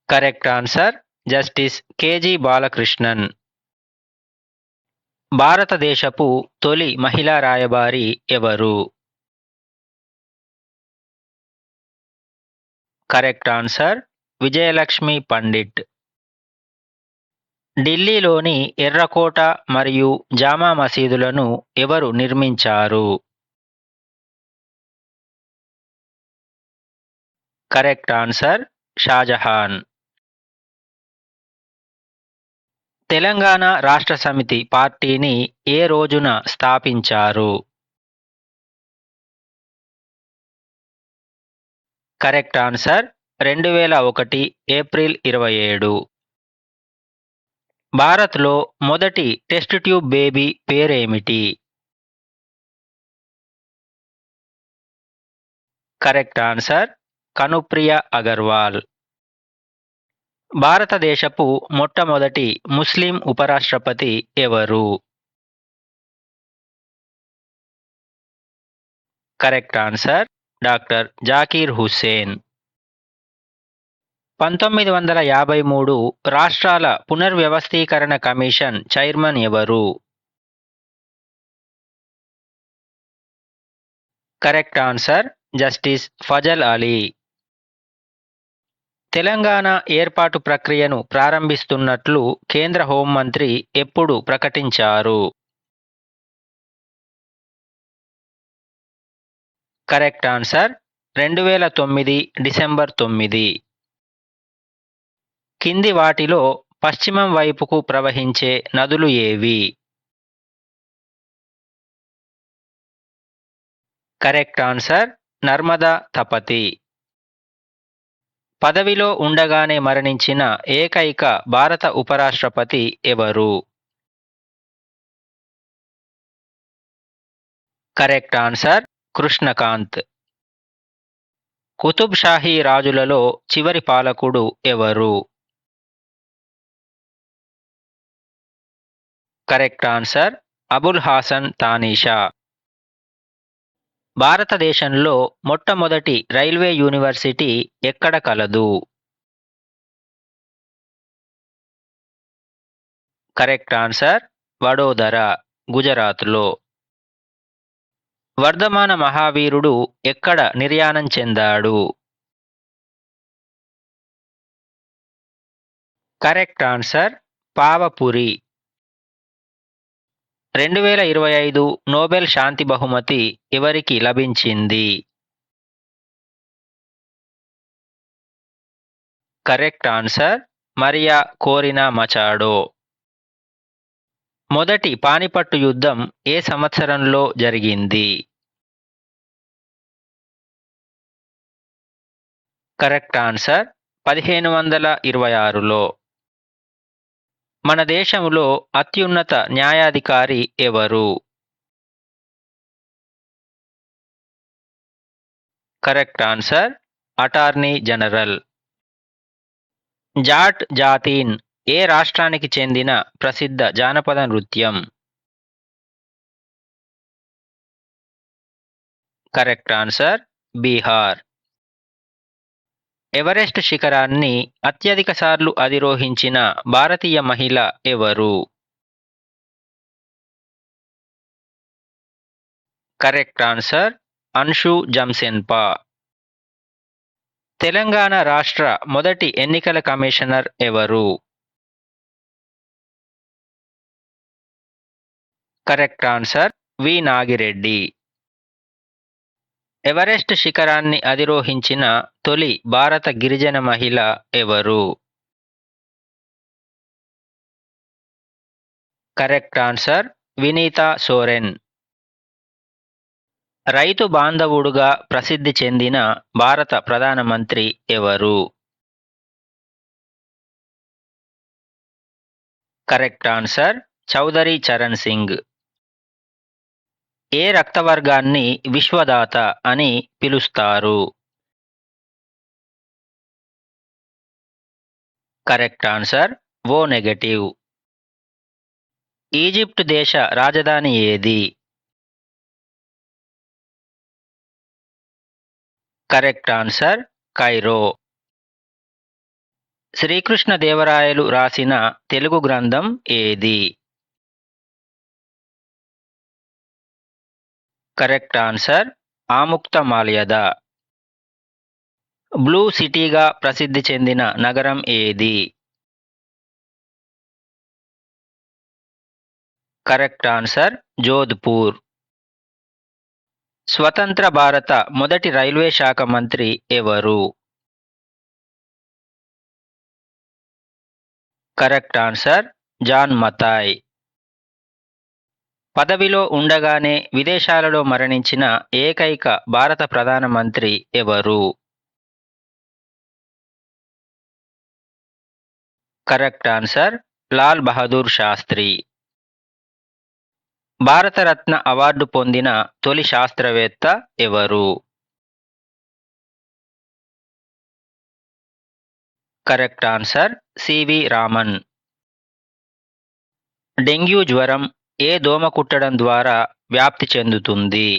Correct answer justice KG Balakrishnan. భారతదేశపు తొలి మహిళా రాయబారి ఎవరు? Correct answer Vijayalakshmi Pandit. ఢిల్లీలోని ఎర్రకోట మరియు జామా మసీదులను ఎవరు నిర్మించారు? Correct answer Shahjahan. తెలంగాణ రాష్ట్ర సమితి పార్టీని ఏ రోజున స్థాపించారు? Correct answer 2001 April 27. భారత్లో మొదటి టెస్ట్ ట్యూబ్ బేబీ పేరేమిటి? Correct answer Kanupriya Agarwal. భారతదేశపు మొట్టమొదటి ముస్లిం ఉపరాష్ట్రపతి ఎవరు? Correct answer doctor Zakir Hussain. 1953 రాష్ట్రాల పునర్వ్యవస్థీకరణ కమిషన్ చైర్మన్ ఎవరు? Correct answer justice Fazal Ali. Telangana ఏర్పాటు ప్రక్రియను ప్రారంభిస్తున్నట్లు కేంద్ర హోంమంత్రి ఎప్పుడు ప్రకటించారు? Correct answer 2009 December 9. కింది వాటిలో పశ్చిమం వైపుకు ప్రవహించే నదులు ఏవి? Correct answer Narmada Tapti. పదవిలో ఉండగానే మరణించిన ఏకైక భారత ఉపరాష్ట్రపతి ఎవరు? Correct answer Krishan Kant. కుతుబ్ షాహీ రాజులలో చివరి పాలకుడు ఎవరు? Correct answer Abul Hasan Tana Shah. భారతదేశంలో మొట్టమొదటి రైల్వే యూనివర్సిటీ ఎక్కడ కలదు? కరెక్ట్ ఆన్సర్ వడోదర, గుజరాత్లో. వర్ధమాన మహావీరుడు ఎక్కడ నిర్యాణం చెందాడు? Correct answer Pavapuri. 2025 నోబెల్ శాంతి బహుమతి ఎవరికి లభించింది? కరెక్ట్ ఆన్సర్ మరియా కోరినా మచాడో. మొదటి పానిపట్టు యుద్ధం ఏ సంవత్సరంలో జరిగింది? కరెక్ట్ ఆన్సర్ 1526లో. మన దేశంలో అత్యున్నత న్యాయాధికారి ఎవరు? Correct answer attorney general. Jat Jatin ఏ రాష్ట్రానికి చెందిన ప్రసిద్ధ జానపద నృత్యం? Correct answer Bihar. ఎవరెస్ట్ శిఖరాన్ని అత్యధిక సార్లు అధిరోహించిన భారతీయ మహిళ ఎవరు? Correct answer Anshu Jamsenpa. తెలంగాణ రాష్ట్ర మొదటి ఎన్నికల కమిషనర్ ఎవరు? Correct answer V Nagireddy. Everest శిఖరాన్ని అధిరోహించిన తొలి భారత గిరిజన మహిళ ఎవరు? Correct answer Vinita Soren. రైతు బాంధవుడుగా ప్రసిద్ధి చెందిన భారత ప్రధానమంత్రి ఎవరు? Correct answer Chaudhary Charan Singh. ఏ రక్తవర్గాన్ని విశ్వదాత అని పిలుస్తారు? Correct answer O negative. Egypt దేశ రాజధాని ఏది? Correct answer Cairo. శ్రీకృష్ణదేవరాయలు రాసిన తెలుగు గ్రంథం ఏది? Correct answer Amuktamalyada. బ్లూ సిటీగా ప్రసిద్ధి చెందిన నగరం ఏది? Correct answer Jodhpur. స్వతంత్ర భారత మొదటి రైల్వే శాఖ మంత్రి ఎవరు? Correct answer John Mathai. పదవిలో ఉండగానే విదేశాలలో మరణించిన ఏకైక భారత ప్రధానమంత్రి ఎవరు? Correct answer Lal Bahadur Sastry. Bharat Ratna award పొందిన తొలి శాస్త్రవేత్త ఎవరు? Correct answer CV Raman. Dengue జ్వరం ఏ దోమ కుట్టడం ద్వారా వ్యాప్తి చెందుతుంది?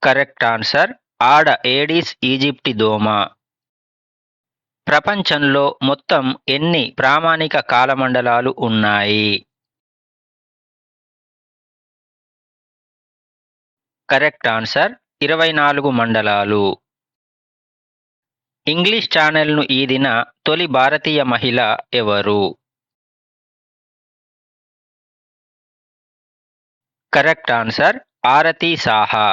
కరెక్ట్ ఆన్సర్ ఆడ ఏడిస్ ఈజిప్టి దోమ. ప్రపంచంలో మొత్తం ఎన్ని ప్రామాణిక కాలమండలాలు ఉన్నాయి? కరెక్ట్ ఆన్సర్ 24 మండలాలు. ఇంగ్లీష్ ఛానెల్ను ఈదిన తొలి భారతీయ మహిళ ఎవరు? Correct answer Arati Saha.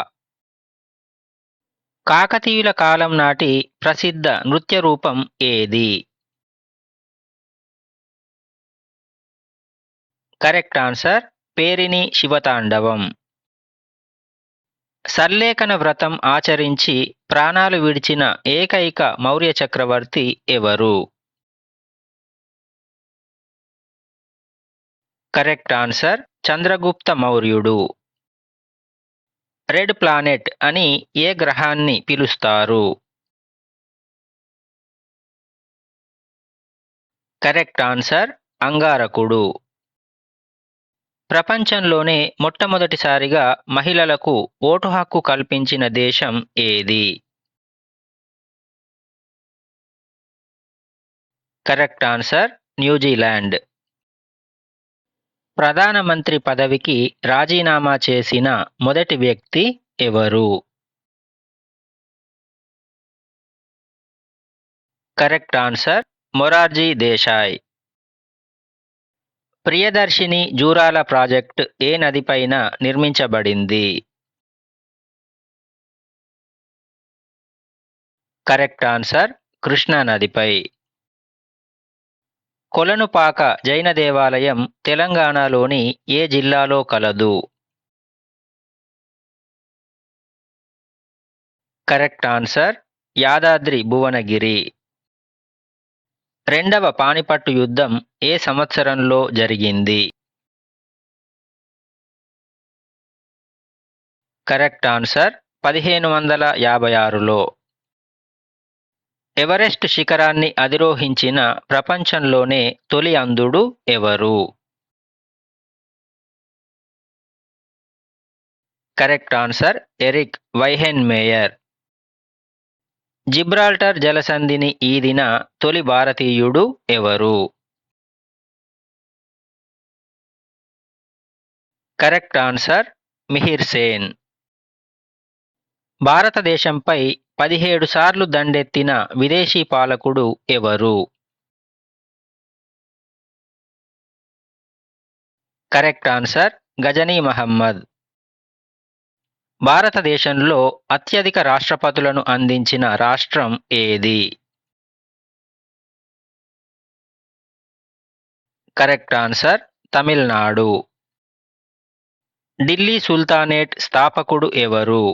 కాకతీయుల కాలం నాటి ప్రసిద్ధ నృత్య రూపం ఏది? Correct answer Perini Shivatandavam. సల్లేఖన వ్రతం ఆచరించి ప్రాణాలు విడిచిన ఏకైక మౌర్య చక్రవర్తి ఎవరు? కరెక్ట్ ఆన్సర్ చంద్రగుప్త మౌర్యుడు. రెడ్ ప్లానెట్ అని ఏ గ్రహాన్ని పిలుస్తారు? కరెక్ట్ ఆన్సర్ అంగారకుడు. ప్రపంచంలోనే మొట్టమొదటిసారిగా మహిళలకు ఓటు హక్కు కల్పించిన దేశం ఏది? Correct answer New Zealand. ప్రధానమంత్రి పదవికి రాజీనామా చేసిన మొదటి వ్యక్తి ఎవరు? Correct answer Morarji Desai. Priyadarshini Jurala project ఏ నదిపైన నిర్మించబడింది? కరెక్ట్ ఆన్సర్ కృష్ణా నదిపై. కొలనుపాక జైన దేవాలయం తెలంగాణలోని ఏ జిల్లాలో కలదు? Correct answer Yadadri Bhuvanagiri. రెండవ పానిపట్టు యుద్ధం ఏ సంవత్సరంలో జరిగింది? Correct answer 1556లో. ఎవరెస్ట్ శిఖరాన్ని అధిరోహించిన ప్రపంచంలోనే తొలి అంధుడు ఎవరు? Correct answer Eric Weihenmayer. Gibraltar జలసంధిని ఈదిన తొలి భారతీయుడు ఎవరు? Correct answer Mihir Sen. భారతదేశంపై 17 సార్లు దండెత్తిన విదేశీ పాలకుడు ఎవరు? Correct answer Ghazni Muhammad. భారతదేశంలో అత్యధిక రాష్ట్రపతులను అందించిన రాష్ట్రం ఏది? Correct answer Tamil Nadu. Delhi sultanate స్థాపకుడు ఎవరు?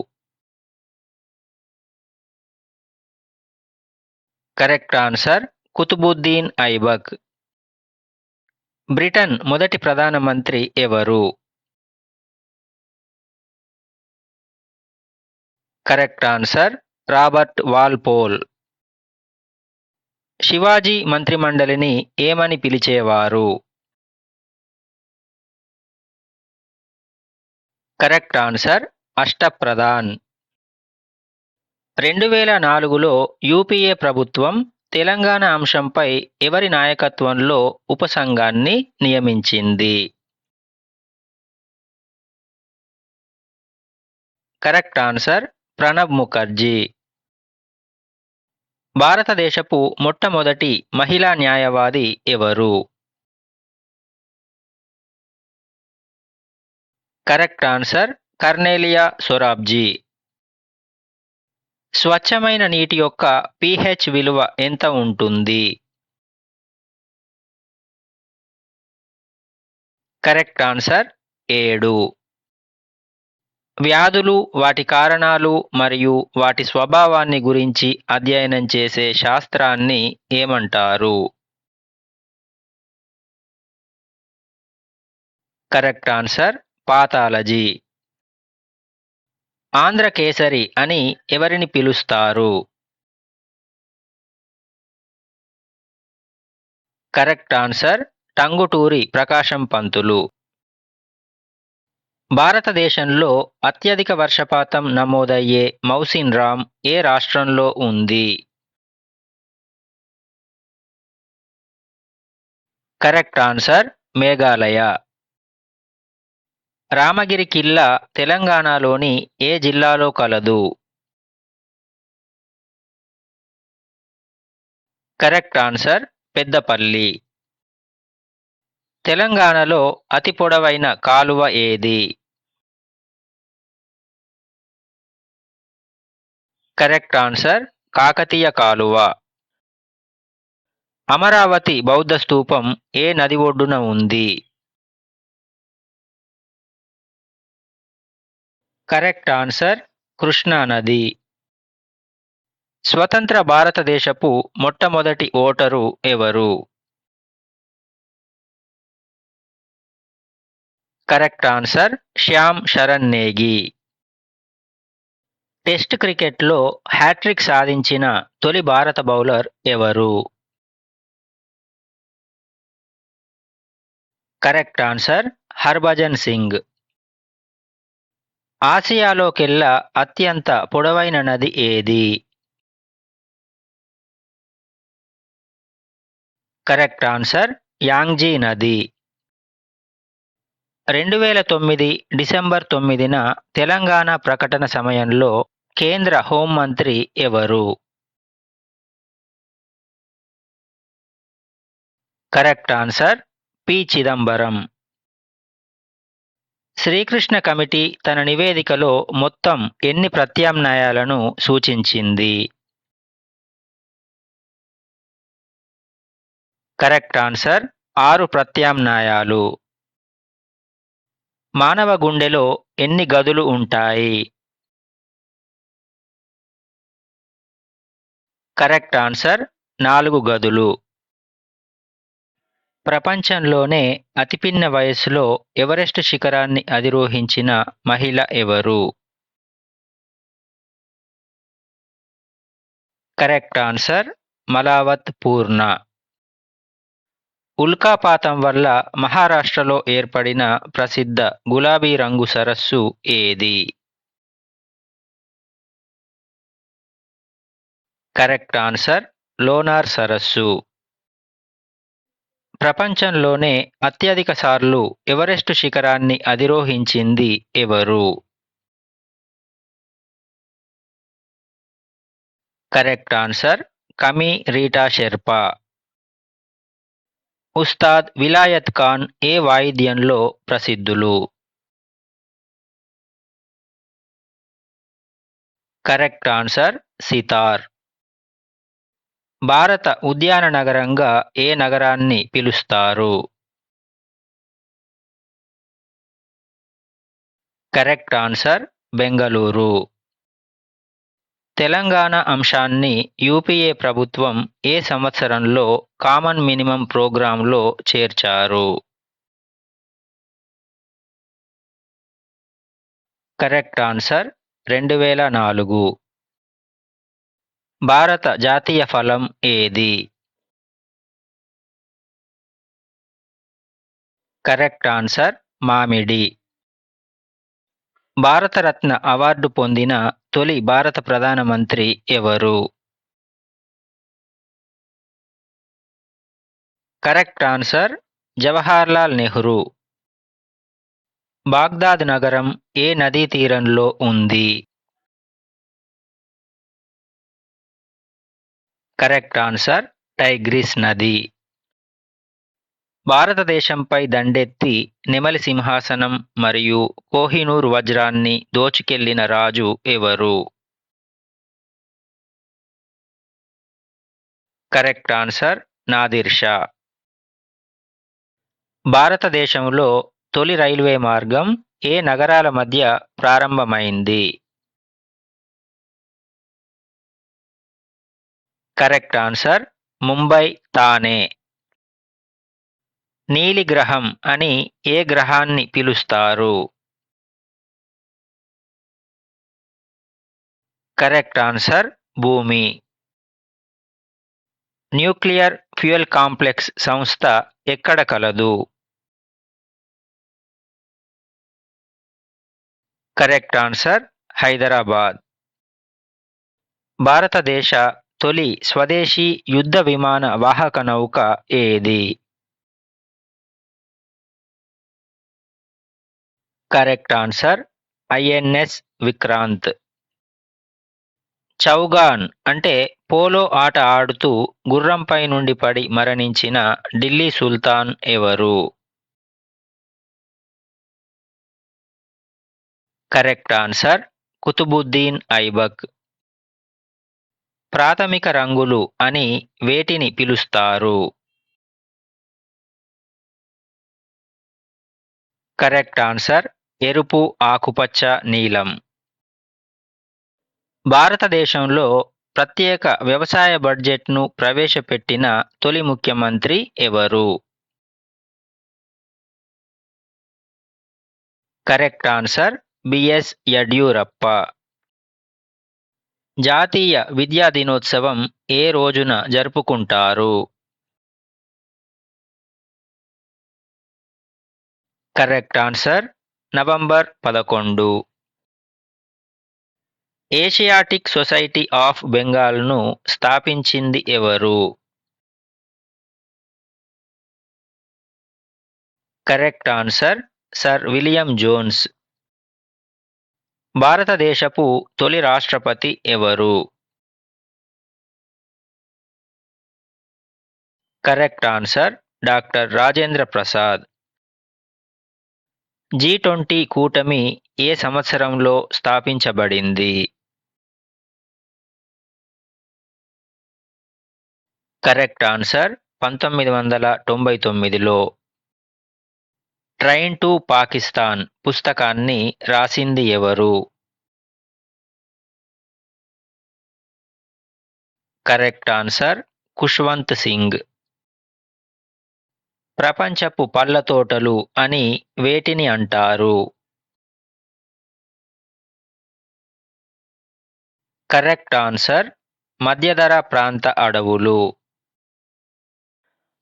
Correct answer Qutbuddin Aibak. Britain మొదటి ప్రధానమంత్రి ఎవరు? Correct answer Robert Walpole. Shivaji మంత్రిమండలిని ఏమని పిలిచేవారు? Correct answer Ashtapradhan. 2004లో యూపీఏ ప్రభుత్వం తెలంగాణ అంశంపై ఎవరి నాయకత్వంలో ఉపసంఘాన్ని నియమించింది? Correct answer Pranab Mukherjee. భారతదేశపు మొట్టమొదటి మహిళా న్యాయవాది ఎవరు? Correct answer Cornelia Sorabji. స్వచ్ఛమైన నీటి యొక్క pH విలువ ఎంత ఉంటుంది? Correct answer 7. వ్యాధులు, వాటి కారణాలు మరియు వాటి స్వభావాన్ని గురించి అధ్యయనం చేసే శాస్త్రాన్ని ఏమంటారు? Correct answer pathology. Andhra Kesari అని ఎవరిని పిలుస్తారు? Correct answer Tanguturi Prakasam Pantulu. భారతదేశంలో అత్యధిక వర్షపాతం నమోదయ్యే మౌసిన్ రామ్ ఏ రాష్ట్రంలో ఉంది? Correct answer Meghalaya. రామగిరి ఖిల్లా తెలంగాణలోని ఏ జిల్లాలో కలదు? Correct answer Peddapalli. తెలంగాణలో అతి పొడవైన కాలువ ఏది? కరెక్ట్ ఆన్సర్ కాకతీయ కాలువ. అమరావతి బౌద్ధ స్తూపం ఏ నది ఒడ్డున ఉంది? కరెక్ట్ ఆన్సర్ కృష్ణా నది. స్వతంత్ర భారతదేశపు మొట్టమొదటి ఓటరు ఎవరు? Correct answer Shyam Saran Negi. Test క్రికెట్లో హ్యాట్రిక్ సాధించిన తొలి భారత బౌలర్ ఎవరు? Correct answer Harbhajan Singh. ఆసియాలోకెల్లా అత్యంత పొడవైన నది ఏది? కరెక్ట్ ఆన్సర్ యాంగ్జీ నది. 2009 డిసెంబర్ 9న తెలంగాణ ప్రకటన సమయంలో కేంద్ర హోంమంత్రి ఎవరు? Correct answer P. Chidambaram. Srikrishna committee తన నివేదికలో మొత్తం ఎన్ని ప్రత్యామ్నాయాలను సూచించింది? కరెక్ట్ ఆన్సర్ 6 ప్రత్యామ్నాయాలు. మానవ గుండెలో ఎన్ని గదులు ఉంటాయి? కరెక్ట్ ఆన్సర్ 4 గదులు. ప్రపంచంలోనే అతిపిన్న వయస్సులో ఎవరెస్ట్ శిఖరాన్ని అధిరోహించిన మహిళ ఎవరు? కరెక్ట్ ఆన్సర్ మలావత్ పూర్ణ. ఉల్కాపాతం వల్ల మహారాష్ట్రలో ఏర్పడిన ప్రసిద్ధ గులాబీ రంగు సరస్సు ఏది? కరెక్ట్ ఆన్సర్ లోనార్ సరస్సు. ప్రపంచంలోనే అత్యధిక సార్లు ఎవరెస్టు శిఖరాన్ని అధిరోహించింది ఎవరు? Correct answer Kami Rita Sherpa. ఉస్తాద్ విలాయత్ ఖాన్ ఏ వాయిద్యంలో ప్రసిద్ధులు? Correct answer sitar. భారత ఉద్యాన నగరంగా ఏ నగరాన్ని పిలుస్తారు? Correct answer Bengaluru. తెలంగాణ అంశాన్ని యూపీఏ ప్రభుత్వం ఏ సంవత్సరంలో కామన్ మినిమం ప్రోగ్రాంలో చేర్చారు? Correct answer 2004. భారత జాతీయ ఫలం ఏది? కరెక్ట్ ఆన్సర్ మామిడి. భారతరత్న అవార్డు పొందిన తొలి భారత ప్రధానమంత్రి ఎవరు? Correct answer Jawaharlal Nehru. Baghdad నగరం ఏ నదీ తీరంలో ఉంది? కరెక్ట్ ఆన్సర్ టైగ్రిస్ నది. భారతదేశంపై దండెత్తి నెమలి సింహాసనం మరియు కోహినూర్ వజ్రాన్ని దోచుకెళ్లిన రాజు ఎవరు? Correct answer Nadir Shah. భారతదేశంలో తొలి రైల్వే మార్గం ఏ నగరాల మధ్య ప్రారంభమైంది? Correct answer Mumbai Thane. నీలి గ్రహం అని ఏ గ్రహాన్ని పిలుస్తారు? కరెక్ట్ ఆన్సర్ భూమి. న్యూక్లియర్ ఫ్యూయల్ కాంప్లెక్స్ సంస్థ ఎక్కడ కలదు? Correct answer Hyderabad. భారతదేశ తొలి స్వదేశీ యుద్ధ విమాన వాహక నౌక ఏది? Correct answer INS Vikrant. చౌగాన్ అంటే పోలో ఆట ఆడుతూ గుర్రంపై నుండి పడి మరణించిన ఢిల్లీ సుల్తాన్ ఎవరు? Correct answer Qutbuddin Aibak. ప్రాథమిక రంగులు అని వేటిని పిలుస్తారు? కరెక్ట్ ఆన్సర్ ఎరుపు, ఆకుపచ్చ, నీలం. భారతదేశంలో ప్రత్యేక వ్యవసాయ బడ్జెట్ను ప్రవేశపెట్టిన తొలి ముఖ్యమంత్రి ఎవరు? Correct answer BS Yediyurappa. జాతీయ విద్యా దినోత్సవం ఏ రోజున జరుపుకుంటారు? Correct answer November 11. Asiatic Society of బెంగాల్ను స్థాపించింది ఎవరు? Correct answer sir William Jones. భారతదేశపు తొలి రాష్ట్రపతి ఎవరు? Correct answer doctor Rajendra Prasad. G20 కూటమి ఏ సంవత్సరంలో స్థాపించబడింది? కరెక్ట్ ఆన్సర్ 1999లో. ట్రైన్ టు పాకిస్తాన్ పుస్తకాన్ని రాసింది ఎవరు? Correct answer Khushwant Singh. ప్రపంచపు పళ్ళ తోటలు అని వేటిని అంటారు? కరెక్ట్ ఆన్సర్ మధ్యధరా ప్రాంత అడవులు.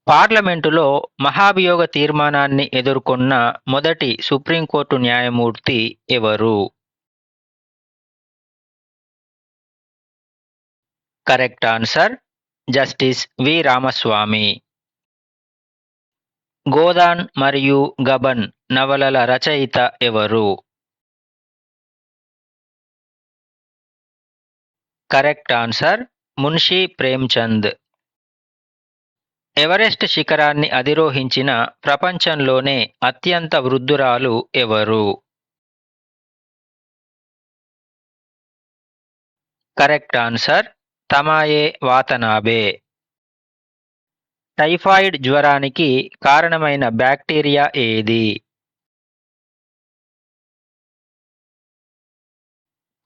పార్లమెంటులో మహాభియోగ తీర్మానాన్ని ఎదుర్కొన్న మొదటి సుప్రీంకోర్టు న్యాయమూర్తి ఎవరు? Correct answer justice V Ramaswami. Godaan మరియు గబన్ నవలల రచయిత ఎవరు? Correct answer Munshi Premchand. Everest శిఖరాన్ని అధిరోహించిన ప్రపంచంలోనే అత్యంత వృద్ధురాలు ఎవరు? Correct answer Tamae Watanabe. Typhoid జ్వరానికి కారణమైన బ్యాక్టీరియా ఏది?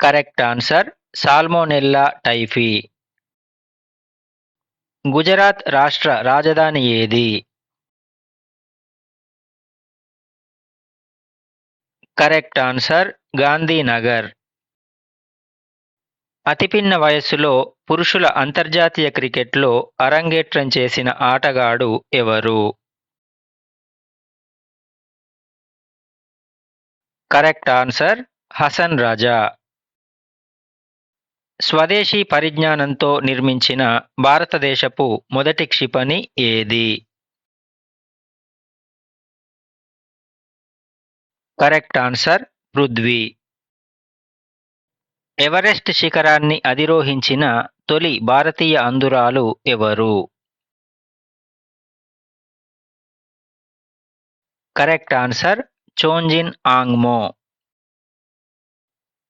Correct answer salmonella typhi. Gujarat రాష్ట్ర రాజధాని ఏది? Correct answer Gandhinagar. అతిపిన్న వయస్సులో పురుషుల అంతర్జాతీయ క్రికెట్లో అరంగేట్రం చేసిన ఆటగాడు ఎవరు? కరెక్ట్ ఆన్సర్ హసన్ రాజా. స్వదేశీ పరిజ్ఞానంతో నిర్మించిన భారతదేశపు మొదటి క్షిపణి ఏది? Correct answer Prithvi. ఎవరెస్ట్ శిఖరాన్ని అధిరోహించిన తొలి భారతీయ అంధురాలు ఎవరు? Correct answer Chonzin Angmo.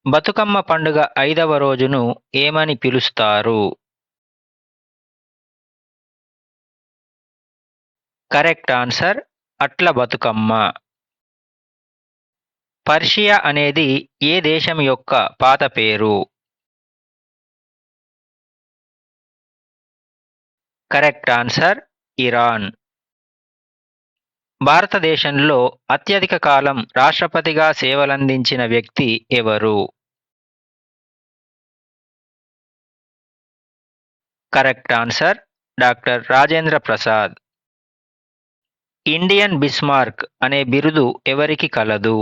బతుకమ్మ పండుగ 5వ రోజును ఏమని పిలుస్తారు? కరెక్ట్ ఆన్సర్ అట్ల బతుకమ్మ. పర్షియా అనేది ఏ దేశం యొక్క పాత పేరు? Correct answer Iran. భారతదేశంలో అత్యధిక కాలం రాష్ట్రపతిగా సేవలందించిన వ్యక్తి ఎవరు? Correct answer doctor Rajendra Prasad. Indian Bismarck అనే బిరుదు ఎవరికి కలదు?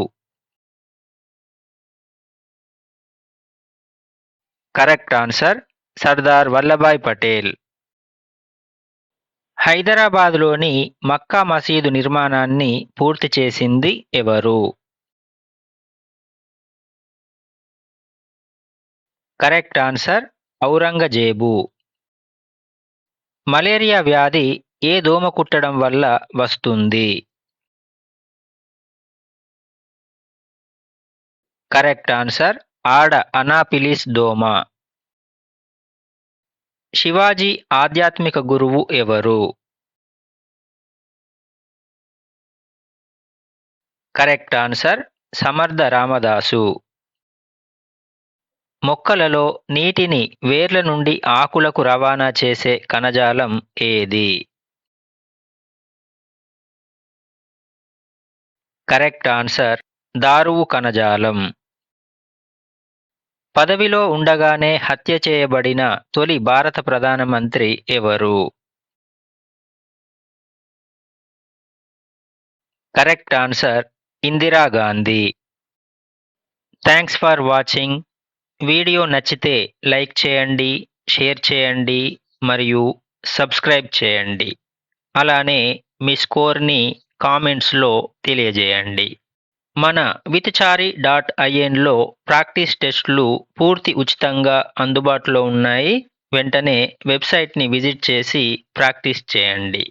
Correct answer Sardar Vallabhbhai Patel. హైదరాబాద్లోని మక్కా మసీదు నిర్మాణాన్ని పూర్తి చేసింది ఎవరు? Correct answer Aurangzeb. మలేరియా వ్యాధి ఏ దోమ కుట్టడం వల్ల వస్తుంది? కరెక్ట్ ఆన్సర్ ఆడ అనాపిలిస్ దోమ. శివాజీ ఆధ్యాత్మిక గురువు ఎవరు? కరెక్ట్ ఆన్సర్ సమర్థ రామదాసు. మొక్కలలో నీటిని వేర్ల నుండి ఆకులకు రవాణా చేసే కణజాలం ఏది? కరెక్ట్ ఆన్సర్ దారువు కణజాలం. పదవిలో ఉండగానే హత్య చేయబడిన తొలి భారత ప్రధానమంత్రి ఎవరు? Correct answer Indira Gandhi. Thanks for watching. Video నచ్చితే లైక్ చేయండి, షేర్ చేయండి మరియు సబ్స్క్రైబ్ చేయండి. అలానే మీ స్కోర్ని కామెంట్స్లో తెలియజేయండి. మన విత్చారి.inలో ప్రాక్టీస్ టెస్టులు పూర్తి ఉచితంగా అందుబాటులో ఉన్నాయి. వెంటనే వెబ్సైట్ని విజిట్ చేసి ప్రాక్టీస్ చేయండి.